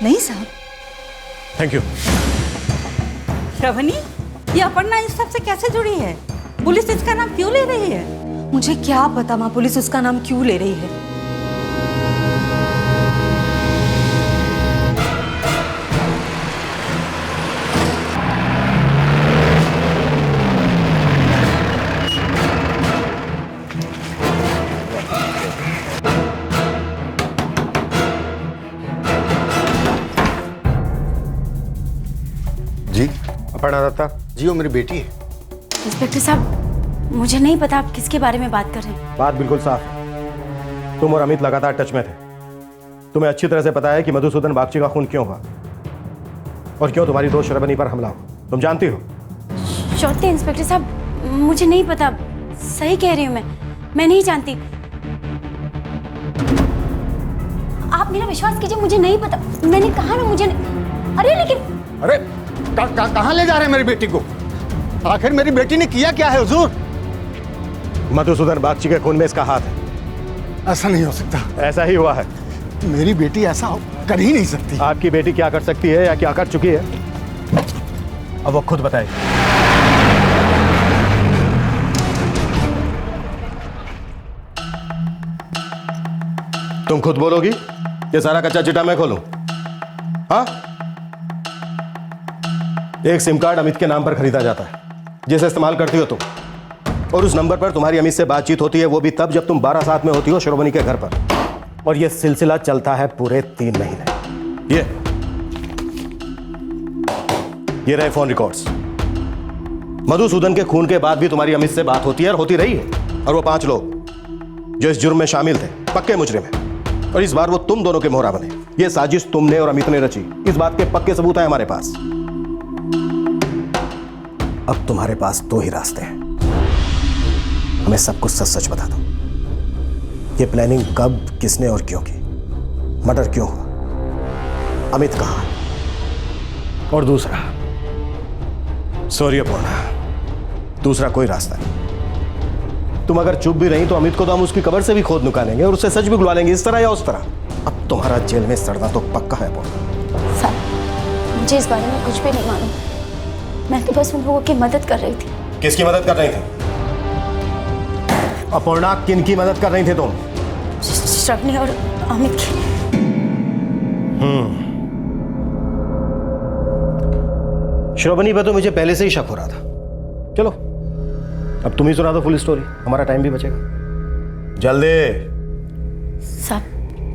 नहीं साहब। Thank you. श्रवणी, ये अपर्णा इस सब से कैसे जुड़ी है? पुलिस इसका नाम क्यों ले रही है? मुझे क्या पता माँ, पुलिस उसका नाम क्यों ले रही है। जी? अपर्णा दत्ता? जी, वो मेरी बेटी है। इंस्पेक्टर साहब, मुझे नहीं पता आप किसके बारे में बात कर रहे हैं। बात बिल्कुल साफ है। तुम और अमित लगातार टच में थे। तुम्हें अच्छी तरह से पता है कि मधुसूदन बागची का खून क्यों हुआ और क्यों तुम्हारी दोस्त श्रवणी पर हमला हुआ। तुम जानती हो? चौथे इंस्पेक्टर साहब, मुझे नहीं पता। सही कह रही हूँ मैं नहीं जानती। आप मेरा विश्वास कीजिए, मुझे नहीं पता। मैंने कहा ना मुझे नहीं। अरे लेकिन अरे कहाँ ले जा रहे हैं मेरी बेटी को? आखिर मेरी बेटी ने किया क्या है हुजूर? मधुसूदन बागची के खून में इसका हाथ है। ऐसा नहीं हो सकता। ऐसा ही हुआ है। मेरी बेटी ऐसा कर ही नहीं सकती। आपकी बेटी क्या कर सकती है या क्या कर चुकी है अब वो खुद बताए। तुम खुद बोलोगी ये सारा कच्चा चिट्ठा मैं खोलूं? हाँ, एक सिम कार्ड अमित के नाम पर खरीदा जाता है जिसे इस्तेमाल करती हो तुम, और उस नंबर पर तुम्हारी अमित से बातचीत होती है, वो भी तब जब तुम 12 साथ में होती हो श्रवणी के घर पर, और यह सिलसिला चलता है पूरे 3 महीने। ये रहे फोन रिकॉर्ड्स। मधुसूदन के खून के बाद भी तुम्हारी अमित से बात होती है और होती रही है, और वो 5 लोग जो इस जुर्म में शामिल थे पक्के मुजरिम हैं, और इस बार वो तुम दोनों के मोहरा बने। ये साजिश तुमने और अमित ने रची, इस बात के पक्के सबूत हैं हमारे पास। अब तुम्हारे पास 2 ही रास्ते हैं, हमें सब कुछ सच सच बता दो। ये प्लानिंग कब, किसने और क्यों की? मर्डर क्यों हुआ? अमित कहाँ? और दूसरा, सूर्यपूर्णा, दूसरा कोई रास्ता नहीं। तुम अगर चुप भी रही तो अमित को तो हम उसकी कब्र से भी खोद निकालेंगे और उससे सच भी बुलवा लेंगे, इस तरह या उस तरह। अब तुम्हारा जेल में सड़ना तो पक्का है। सर, मुझे इस बारे में कुछ भी नहीं मालूम। मैं तो बस उन लोगों की मदद कर रही थी। किसकी मदद कर रही थी? अपूर्णा, किन की मदद कर रही थी तुम? श्रवणी और अमित की। श्रवणी पर तो मुझे पहले से ही शक हो रहा था। चलो अब तुम ही सुना दो फुल स्टोरी, हमारा टाइम भी बचेगा। जल्दी। साहब,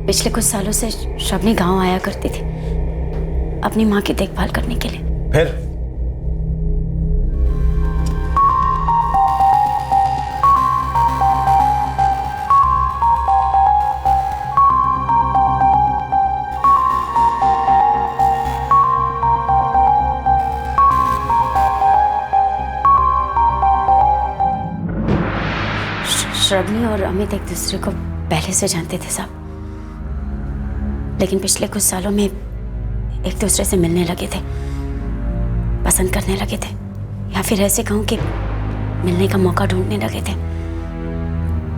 पिछले कुछ सालों से श्रवणी गांव आया करती थी अपनी माँ की देखभाल करने के लिए। फिर? श्रवणी और अमित एक दूसरे को पहले से जानते थे साहब, लेकिन पिछले कुछ सालों में एक दूसरे से मिलने लगे थे, पसंद करने लगे थे, या फिर ऐसे कहूं कि मिलने का मौका ढूंढने लगे थे।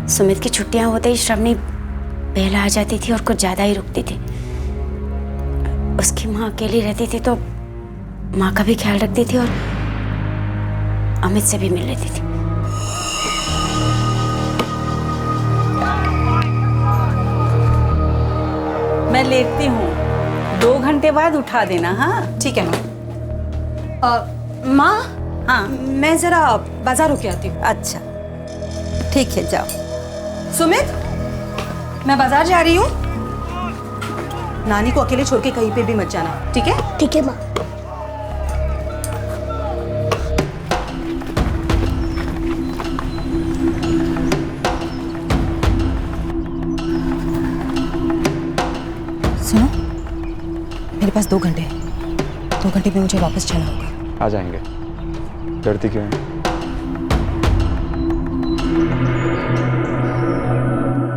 सुमित की छुट्टियां होते ही श्रवणी पहला आ जाती थी और कुछ ज्यादा ही रुकती थी। उसकी माँ अकेली रहती थी तो माँ का भी ख्याल रखती थी और अमित से भी मिल लेती थी। मैं लेटती हूँ, 2 घंटे बाद उठा देना। हाँ ठीक है माँ। माँ, हाँ, मैं जरा बाजार होके आती हूँ। अच्छा ठीक है, जाओ। सुमित, मैं बाजार जा रही हूँ, नानी को अकेले छोड़ के कहीं पे भी मत जाना, ठीक है? ठीक है माँ। सुनो, मेरे पास 2 घंटे हैं। 2 घंटे में मुझे वापस जाना होगा। आ जाएंगे, डरती क्यों है?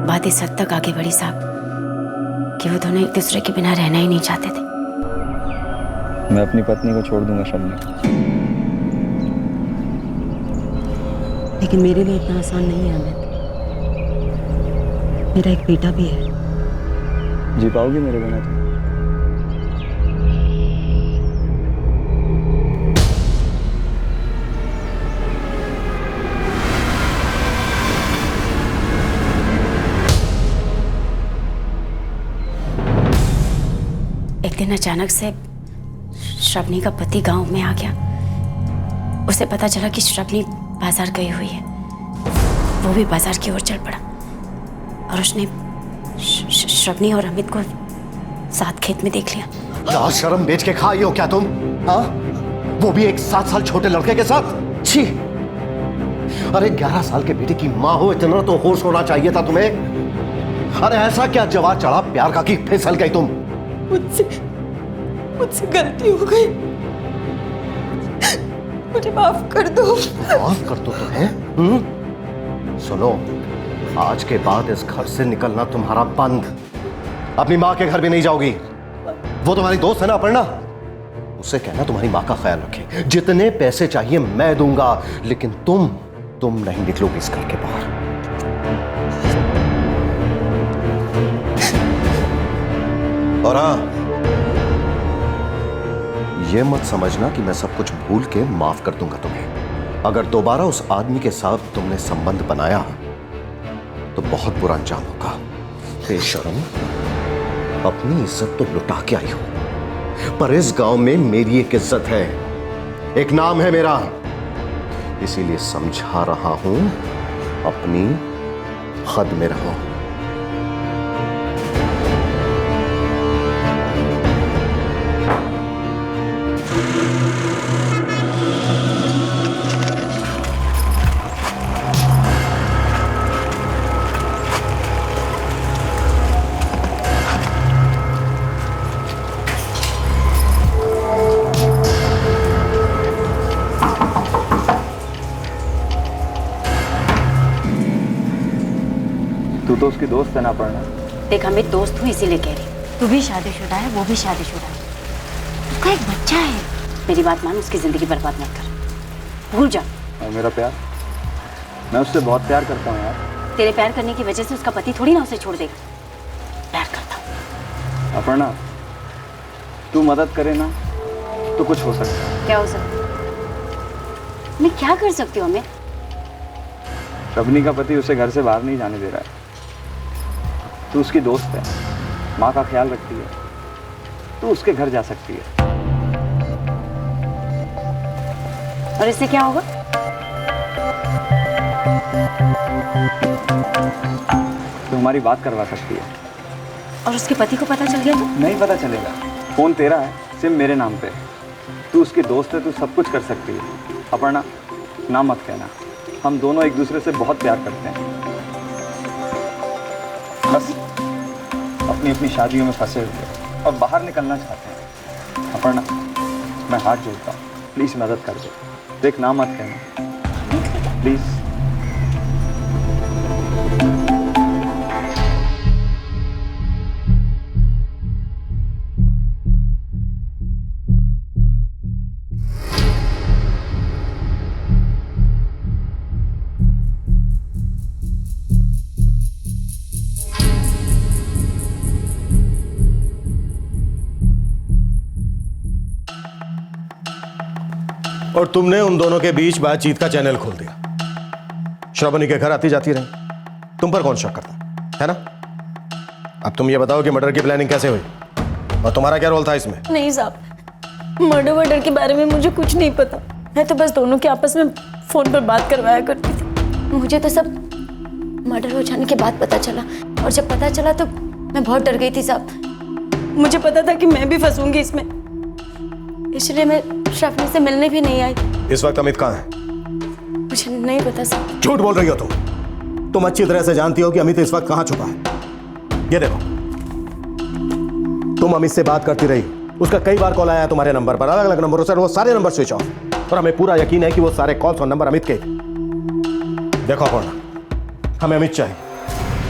बात इस हद तक आगे बढ़ी साहब कि वो दोनों एक दूसरे के बिना रहना ही नहीं चाहते थे। मैं अपनी पत्नी को छोड़ दूंगा शर्मी, लेकिन मेरे लिए इतना आसान नहीं है अमित। मेरा एक बेटा भी है। जी पाओगी मेरे बिना तुम? एक दिन अचानक से श्रवणी का पति गांव में आ गया। उसे पता चला कि श्रवणी बाजार गई हुई है। वो भी बाजार की ओर चल पड़ा और उसने श्रवणी और अमित को साथ खेत में देख लिया। लाज शर्म बेच के खाई हो क्या तुम? हाँ, वो भी एक 7 साल छोटे लड़के के साथ? छी! अरे 11 साल के बेटे की माँ हो, इतना तो होश होना चाहिए था तुम्हें। अरे ऐसा क्या जवाब चढ़ा प्यार का कि फिसल गई तुम? मुझसे गलती हो गई, मुझे माफ कर दो। माफ कर दो तुम्हें? सुनो, आज के बाद इस घर से निकलना तुम्हारा बंद। अपनी माँ के घर भी नहीं जाओगी। वो तुम्हारी दोस्त है ना अपर्णा, उससे कहना तुम्हारी माँ का ख्याल रखे। जितने पैसे चाहिए मैं दूंगा, लेकिन तुम नहीं निकलोगी इस घर के बाहर। और हाँ, ये मत समझना कि मैं सब कुछ भूल के माफ कर दूंगा तुम्हें। अगर दोबारा उस आदमी के साथ तुमने संबंध बनाया तो बहुत बुरा अंजाम होगा। बेशर्म, अपनी इज्जत तो लुटा के आई हो, पर इस गांव में मेरी एक इज्जत है, एक नाम है मेरा, इसीलिए समझा रहा हूं, अपनी हद में रहो। तू तो उसकी दोस्त है ना अपर्णा। देख अमित, दोस्त हूँ इसीलिए कह रही। तू भी शादीशुदा है, वो भी शादीशुदा है, उसका एक बच्चा है। मेरी बात मान, उसकी जिंदगी बर्बाद मत कर, भूल जा। और मेरा प्यार, मैं उससे बहुत प्यार करता हूँ यार। तेरे प्यार करने की वजह से उसका पति थोड़ी ना उसे छोड़ देगा। प्यार करता हूँ। अपर्णा, तू मदद करे ना तो कुछ हो सकता है। क्या हो सकता है? मैं क्या कर सकती हूँ अमित? रबनी का पति उसे घर से बाहर नहीं जाने दे रहा है। तू उसकी दोस्त है, माँ का ख्याल रखती है, तू उसके घर जा सकती है। और इससे क्या होगा? तू हमारी बात करवा सकती है। और उसके पति को पता चल गया तो? नहीं पता चलेगा, फोन तेरा है, सिम मेरे नाम पे। तू उसकी दोस्त है, तू सब कुछ कर सकती है। अपर्णा, ना मत कहना, हम दोनों एक दूसरे से बहुत प्यार करते हैं। बस अपनी अपनी शादियों में फंसे हुए और बाहर निकलना चाहते हैं। अपर्णा, मैं हाथ जोड़ता हूँ, प्लीज मदद कर दो। देख, ना मत कहना प्लीज। और तुमने उन दोनों के बीच बातचीत का चैनल खोल दिया। श्रावणी के घर आती जाती रही, तुम पर कौन शक करता है ना? अब तुम ये बताओ कि मर्डर की प्लानिंग कैसे हुई और तुम्हारा क्या रोल था इसमें? नहीं साहब, मर्डर के बारे में मुझे कुछ नहीं पता। मैं तो बस दोनों के आपस में फोन पर बात करवाया करती थी। मुझे तो सब मर्डर हो जाने के बाद पता चला, और जब पता चला तो मैं बहुत डर गई थी साहब। मुझे पता था कि मैं भी फंसूंगी इसमें, इसलिए मैं श्रावणी से मिलने भी नहीं आई। इस वक्त अमित कहाँ है? मुझे नहीं पता साहब। झूठ बोल रही हो तुम अच्छी तरह से जानती हो कि अमित इस वक्त कहाँ छुपा है। ये देखो, तुम अमित से बात करती रही, उसका कई बार कॉल आया तुम्हारे नंबर पर, अलग अलग नंबरों से, वो सारे नंबर स्विच ऑफ, और हमें पूरा यकीन है कि वो सारे कॉल्स और नंबर अमित के। देखो अपर्णा, हमें अमित चाहिए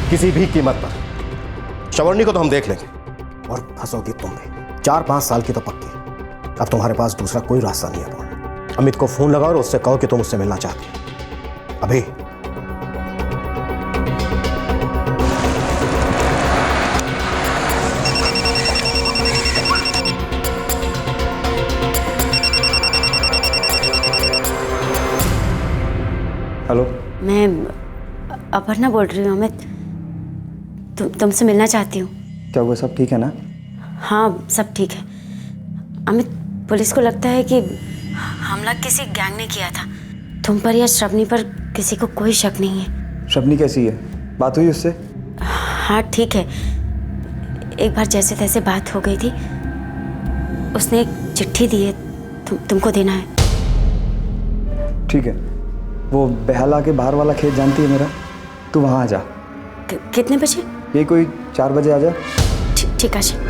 किसी भी कीमत पर। श्रावणी को तो हम देख लेंगे, और फंसोगी तुम भी। 4-5 साल की तो पक्की। अब तुम्हारे पास दूसरा कोई रास्ता नहीं है। अमित को फोन लगाओ और उससे कहो कि तुम उससे मिलना चाहती हो अभी। हेलो, मैं अपर्णा बोल रही हूँ अमित। तुमसे मिलना चाहती हूँ। क्या हुआ, सब ठीक है ना? हाँ, सब ठीक है अमित। पुलिस को लगता है कि हमला किसी गैंग ने किया था। तुम पर या श्रावणी पर किसी को कोई शक नहीं है। श्रावणी कैसी है? बात हुई उससे? हाँ ठीक है, एक बार जैसे तैसे बात हो गई थी। उसने एक चिट्ठी दी है, तुमको देना है। ठीक है, वो बेहाला के बाहर वाला खेत जानती है मेरा, तू वहाँ आ जा। कितने बजे? ये कोई 4 बजे आ जा। ठीक है।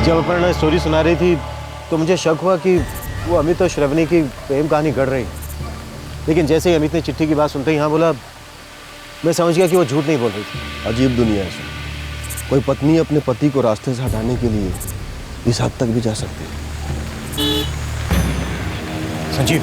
जब अपर्णा स्टोरी सुना रही थी तो मुझे शक हुआ कि वो अमित और श्रवणी की प्रेम कहानी गढ़ रही, लेकिन जैसे ही अमित ने चिट्ठी की बात सुनते ही हाँ बोला, मैं समझ गया कि वो झूठ नहीं बोल रही थी। अजीब दुनिया है सर। कोई पत्नी अपने पति को रास्ते से हटाने के लिए इस हद तक भी जा सकती है। संजीव,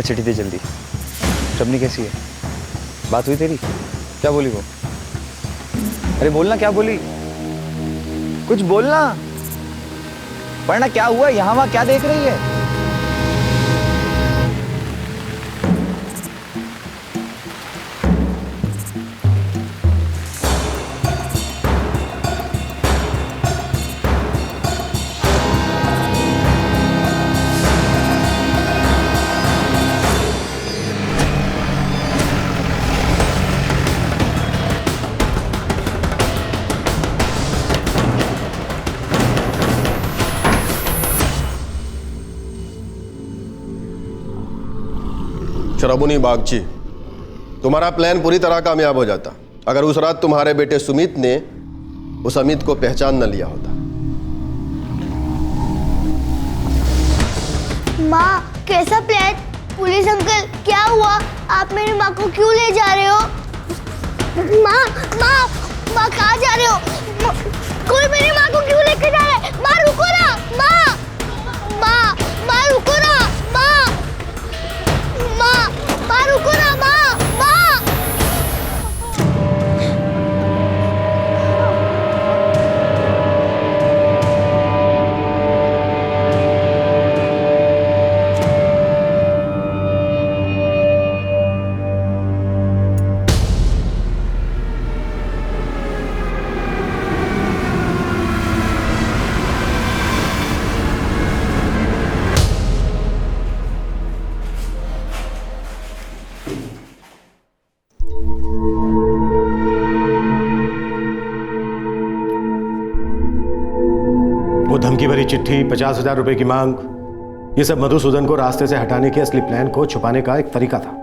चिट्ठी दे जल्दी। श्रवणी कैसी है? बात हुई तेरी? क्या बोली वो? अरे बोलना, क्या बोली? कुछ बोलना। पढ़ना, क्या हुआ? यहाँ वहाँ क्या देख रही है? श्रवणी बागची, तुम्हारा प्लान पूरी तरह कामयाब हो जाता अगर उस रात तुम्हारे बेटे सुमित ने उस अमित को पहचान न लिया होता। माँ, कैसा प्लान? पुलिस अंकल, क्या हुआ? आप मेरी माँ को क्यों ले जा रहे हो? माँ, माँ, माँ कहाँ जा रहे हो? कोई मेरी माँ को क्यों लेके जा रहा है? माँ रुको ना, माँ, माँ, माँ रुको ना, माँ, माँ, माँ रुको ना, माँ, माँ। धमकी भरी चिट्ठी, 50,000 रुपए की मांग, ये सब मधुसूदन को रास्ते से हटाने के असली प्लान को छुपाने का एक तरीका था।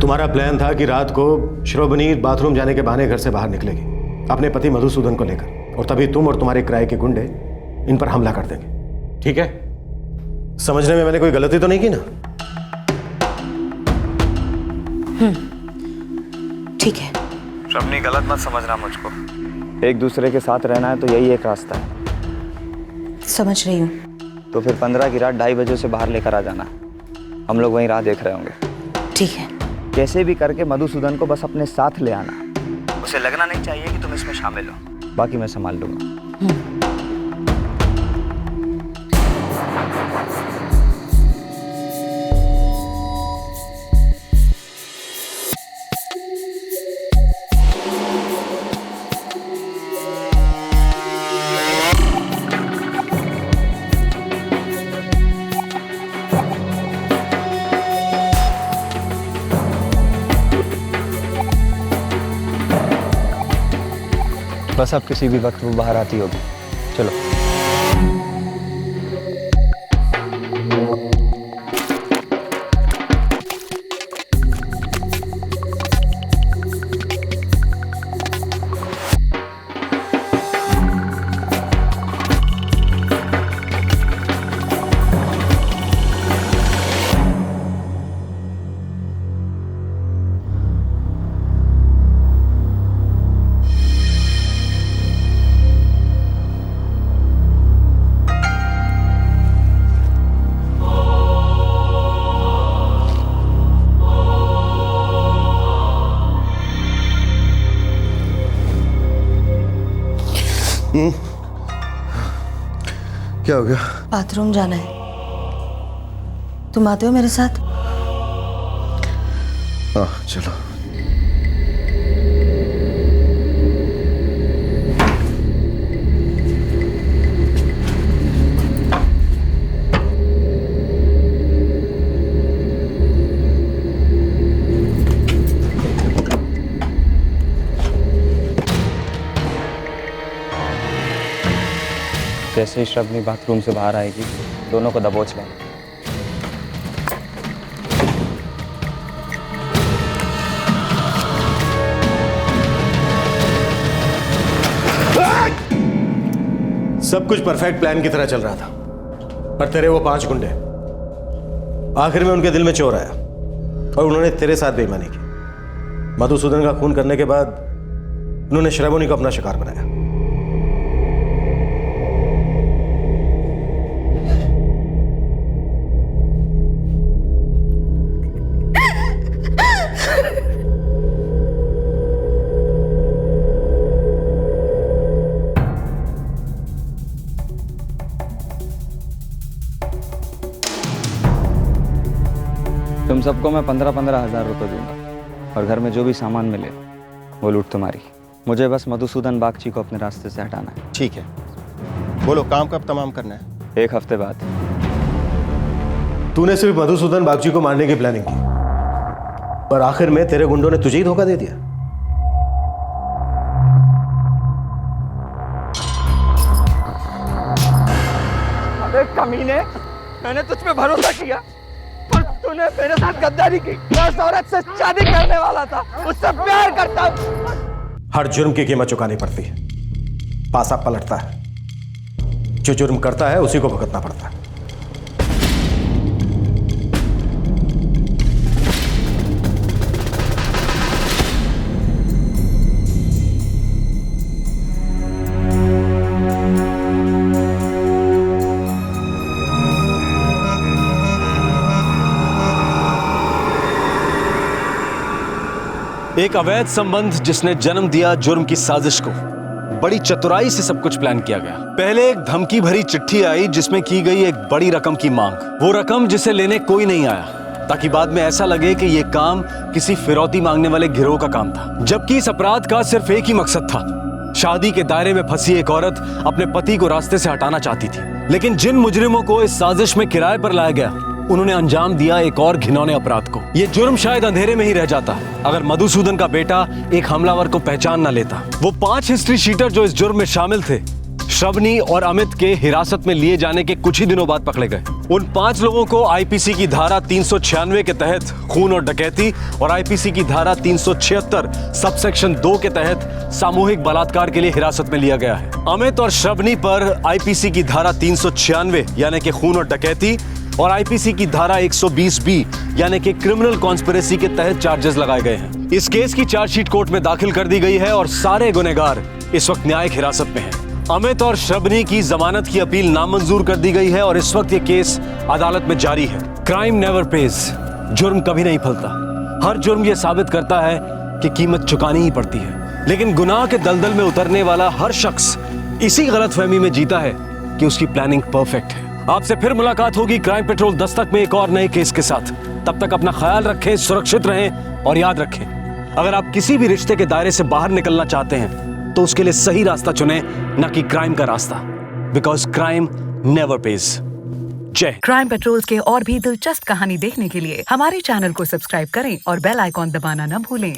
तुम्हारा प्लान था कि रात को श्रवणी बाथरूम जाने के बहाने घर से बाहर निकलेगी अपने पति मधुसूदन को लेकर, और तभी तुम और तुम्हारे किराए के गुंडे इन पर हमला कर देंगे। ठीक है? समझने में मैंने कोई गलती तो नहीं की ना? ठीक है। श्रवणी, गलत मत समझना मुझको। एक दूसरे के साथ रहना है तो यही एक रास्ता है। समझ रही हूँ। तो फिर 15 की रात 2:30 बजे से बाहर लेकर आ जाना। हम लोग वहीं राह देख रहे होंगे। ठीक है। कैसे भी करके मधुसूदन को बस अपने साथ ले आना। उसे लगना नहीं चाहिए कि तुम इसमें शामिल हो। बाकी मैं संभाल लूंगा। बस अब किसी भी वक्त वो बाहर आती होगी। चलो। क्या हो गया? बाथरूम जाना है, तुम आते हो मेरे साथ? हाँ चलो। जैसे ही श्रवनी बाथरूम से बाहर आएगी, दोनों को दबोच लें। सब कुछ परफेक्ट प्लान की तरह चल रहा था, पर तेरे वो 5 गुंडे, आखिर में उनके दिल में चोर आया और उन्होंने तेरे साथ बेईमानी की। मधुसूदन का खून करने के बाद उन्होंने श्रवणी को अपना शिकार बनाया। तुम सबको मैं 15-15 हज़ार रुपये दूंगा और घर में जो भी सामान मिले वो लूट तुम्हारी। मुझे बस मधुसूदन बागची को अपने रास्ते से हटाना है। ठीक है, बोलो काम कब तमाम करना है? 1 हफ्ते बाद। तूने सिर्फ मधुसूदन बागची को मारने की प्लानिंग की, पर आखिर में तेरे गुंडों ने तुझे ही धोखा दे दिया। अबे कमीने, मैंने तुझ पे भरोसा किया पर तूने मेरे साथ गद्दारी की। मैं उस औरत से शादी करने वाला था, उससे प्यार करता हूं। हर जुर्म की कीमत चुकानी पड़ती है, पासा पलटता है। जो जुर्म करता है उसी को भुगतना पड़ता है। एक अवैध संबंध जिसने जन्म दिया जुर्म की साजिश को। बड़ी चतुराई से सब कुछ प्लान किया गया। पहले एक धमकी भरी चिट्ठी आई जिसमें की गई एक बड़ी रकम की मांग। वो रकम जिसे लेने कोई नहीं आया, ताकि बाद में ऐसा लगे कि ये काम किसी फिरौती मांगने वाले गिरोह का काम था। जबकि इस अपराध का सिर्फ एक ही मकसद था, शादी के दायरे में फंसी एक औरत अपने पति को रास्ते से हटाना चाहती थी। लेकिन जिन मुजरिमों को इस साजिश में किराए पर लाया गया, उन्होंने अंजाम दिया एक और घिनौने अपराध को। ये जुर्म शायद अंधेरे में ही रह जाता अगर मधुसूदन का बेटा एक हमलावर को पहचान न लेता। वो 5 हिस्ट्री शीटर जो इस जुर्म में शामिल थे, श्रवनी और अमित के हिरासत में लिए जाने के कुछ ही दिनों बाद पकड़े गए। उन 5 लोगों को आईपीसी की धारा 396 के तहत खून और डकैती और आईपीसी की धारा 376 सबसेक्शन 2 के तहत सामूहिक बलात्कार के लिए हिरासत में लिया गया है। अमित और श्रवनी पर आईपीसी की धारा 396 यानी कि खून और डकैती और आईपीसी की धारा 120B यानी कि क्रिमिनल कॉन्स्पिरेसी के तहत चार्जेस लगाए गए हैं। इस केस की चार्जशीट कोर्ट में दाखिल कर दी गई है और सारे गुनहगार इस वक्त न्यायिक हिरासत में हैं। अमित और श्रवनी की जमानत की अपील नामंजूर कर दी गई है और इस वक्त ये केस अदालत में जारी है। क्राइम नेवर पेज, जुर्म कभी नहीं फलता। हर जुर्म ये साबित करता है कि कीमत चुकानी ही पड़ती है। लेकिन गुनाह के दलदल में उतरने वाला हर शख्स इसी गलतफहमी में जीता है कि उसकी प्लानिंग परफेक्ट है। आपसे फिर मुलाकात होगी क्राइम पेट्रोल दस्तक में एक और नए केस के साथ। तब तक अपना ख्याल रखें, सुरक्षित रहें और याद रखें, अगर आप किसी भी रिश्ते के दायरे से बाहर निकलना चाहते हैं तो उसके लिए सही रास्ता चुनें, न कि क्राइम का रास्ता, बिकॉज क्राइम नेवर पेज। जय। क्राइम पेट्रोल के और भी दिलचस्प कहानी देखने के लिए हमारे चैनल को सब्सक्राइब करें और बेल आइकॉन दबाना न भूलें।